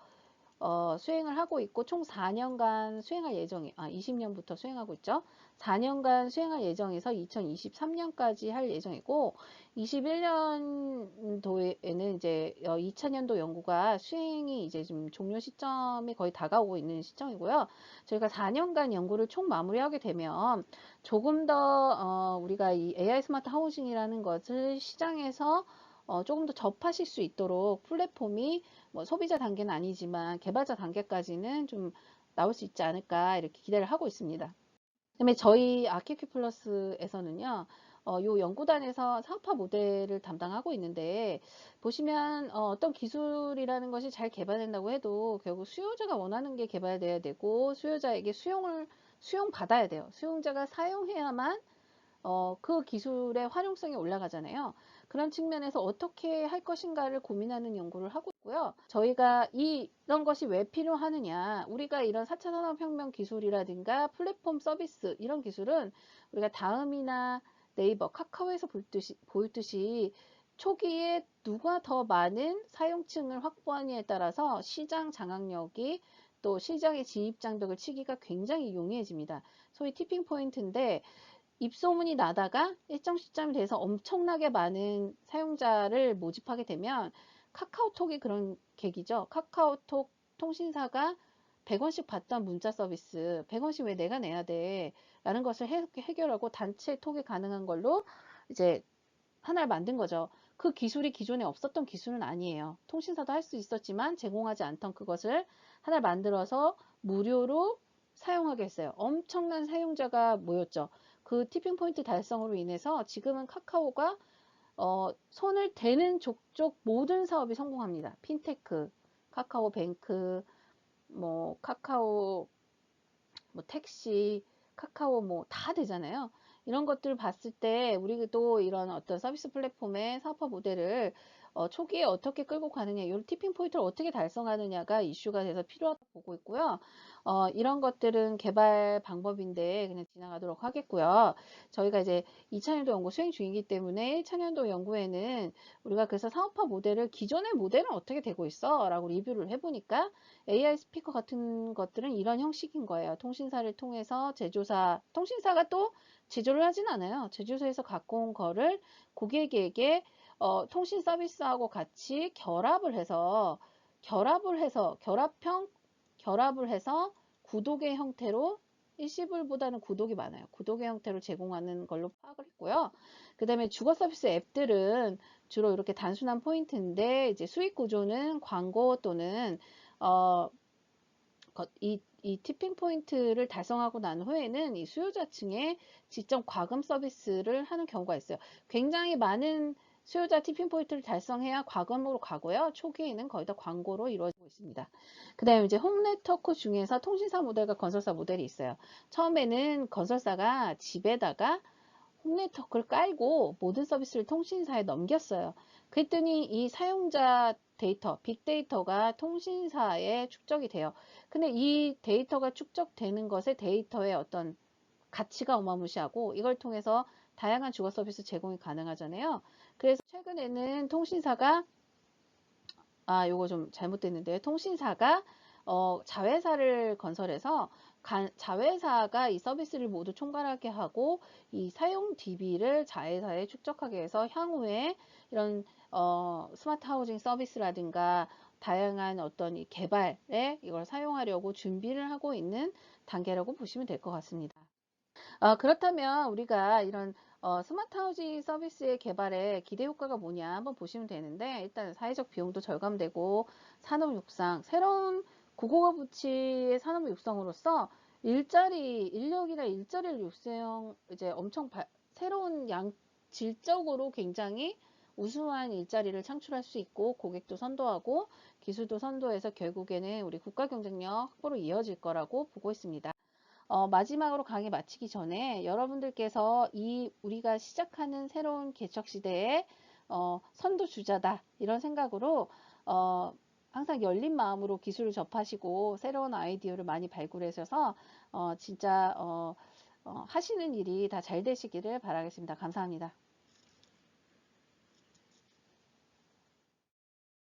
수행을 하고 있고, 총 4년간 수행할 20년부터 수행하고 있죠. 4년간 수행할 예정에서 2023년까지 할 예정이고, 21년도에는 이제 2차년도 연구가 수행이 이제 좀 종료 시점이 거의 다가오고 있는 시점이고요. 저희가 4년간 연구를 총 마무리하게 되면 조금 더 우리가 이 AI 스마트 하우징이라는 것을 시장에서 조금 더 접하실 수 있도록 플랫폼이 뭐 소비자 단계는 아니지만 개발자 단계까지는 좀 나올 수 있지 않을까 이렇게 기대를 하고 있습니다. 그다음에 저희 아키큐 플러스에서는요, 요 연구단에서 사업화 모델을 담당하고 있는데, 보시면 어떤 기술이라는 것이 잘 개발된다고 해도 결국 수요자가 원하는 게 개발돼야 되고, 수요자에게 수용받아야 돼요. 수용자가 사용해야만 그 기술의 활용성이 올라가잖아요. 그런 측면에서 어떻게 할 것인가를 고민하는 연구를 하고 있고요. 저희가 이런 것이 왜 필요하느냐, 우리가 이런 4차 산업혁명 기술이라든가 플랫폼 서비스 이런 기술은 우리가 다음이나 네이버, 카카오에서 보였듯이 초기에 누가 더 많은 사용층을 확보하느냐에 따라서 시장 장악력이 또 시장의 진입장벽을 치기가 굉장히 용이해집니다. 소위 티핑 포인트인데, 입소문이 나다가 일정 시점이 돼서 엄청나게 많은 사용자를 모집하게 되면, 카카오톡이 그런 계기죠. 카카오톡 통신사가 100원씩 받던 문자 서비스 100원씩 왜 내가 내야 돼? 라는 것을 해결하고 단체 톡이 가능한 걸로 이제 하나를 만든 거죠. 그 기술이 기존에 없었던 기술은 아니에요. 통신사도 할 수 있었지만 제공하지 않던 그것을 하나를 만들어서 무료로 사용하게 했어요. 엄청난 사용자가 모였죠. 그 티핑 포인트 달성으로 인해서 지금은 카카오가 손을 대는 족족 모든 사업이 성공합니다. 핀테크, 카카오뱅크, 뭐 카카오 뭐 택시, 카카오 뭐 다 되잖아요. 이런 것들을 봤을 때 우리도 이런 어떤 서비스 플랫폼의 사업화 모델을 초기에 어떻게 끌고 가느냐, 이 티핑 포인트를 어떻게 달성하느냐가 이슈가 돼서 필요하다고 보고 있고요. 이런 것들은 개발 방법인데 그냥 지나가도록 하겠고요. 저희가 이제 2차년도 연구 수행 중이기 때문에 1차년도 연구에는 우리가 그래서 사업화 모델을 기존의 모델은 어떻게 되고 있어? 라고 리뷰를 해보니까 AI 스피커 같은 것들은 이런 형식인 거예요. 통신사를 통해서 통신사가 또 제조를 하진 않아요. 제조사에서 갖고 온 거를 고객에게 통신 서비스하고 같이 결합을 해서 구독의 형태로, 일시불보다는 구독이 많아요. 구독의 형태로 제공하는 걸로 파악을 했고요. 그 다음에 주거 서비스 앱들은 주로 이렇게 단순한 포인트인데, 이제 수익 구조는 광고 또는 이 티핑 포인트를 달성하고 난 후에는 이 수요자층의 지점 과금 서비스를 하는 경우가 있어요. 굉장히 많은 수요자 티핑 포인트를 달성해야 과금으로 가고요. 초기에는 거의 다 광고로 이루어지고 있습니다. 그 다음에 이제 홈네트워크 중에서 통신사 모델과 건설사 모델이 있어요. 처음에는 건설사가 집에다가 홈네트워크를 깔고 모든 서비스를 통신사에 넘겼어요. 그랬더니 이 사용자 데이터, 빅데이터가 통신사에 축적이 돼요. 근데 이 데이터가 축적되는 것에 데이터의 어떤 가치가 어마무시하고 이걸 통해서 다양한 주거 서비스 제공이 가능하잖아요. 그래서 최근에는 통신사가 요거 좀 잘못됐는데 통신사가 자회사를 건설해서 자회사가 이 서비스를 모두 총괄하게 하고 이 사용 DB를 자회사에 축적하게 해서 향후에 이런 스마트 하우징 서비스라든가 다양한 어떤 이 개발에 이걸 사용하려고 준비를 하고 있는 단계라고 보시면 될 것 같습니다. 그렇다면 우리가 이런 스마트 하우징 서비스의 개발에 기대 효과가 뭐냐 한번 보시면 되는데, 일단 사회적 비용도 절감되고 산업 육상, 새로운 고고가 부치의 산업 육성으로서 인력이나 일자리를 육성, 이제 엄청 새로운 질적으로 굉장히 우수한 일자리를 창출할 수 있고, 고객도 선도하고 기술도 선도해서 결국에는 우리 국가 경쟁력 확보로 이어질 거라고 보고 있습니다. 마지막으로 강의 마치기 전에 여러분들께서 우리가 시작하는 새로운 개척 시대에 선도주자다 이런 생각으로 항상 열린 마음으로 기술을 접하시고 새로운 아이디어를 많이 발굴하셔서 진짜 하시는 일이 다 잘 되시기를 바라겠습니다. 감사합니다.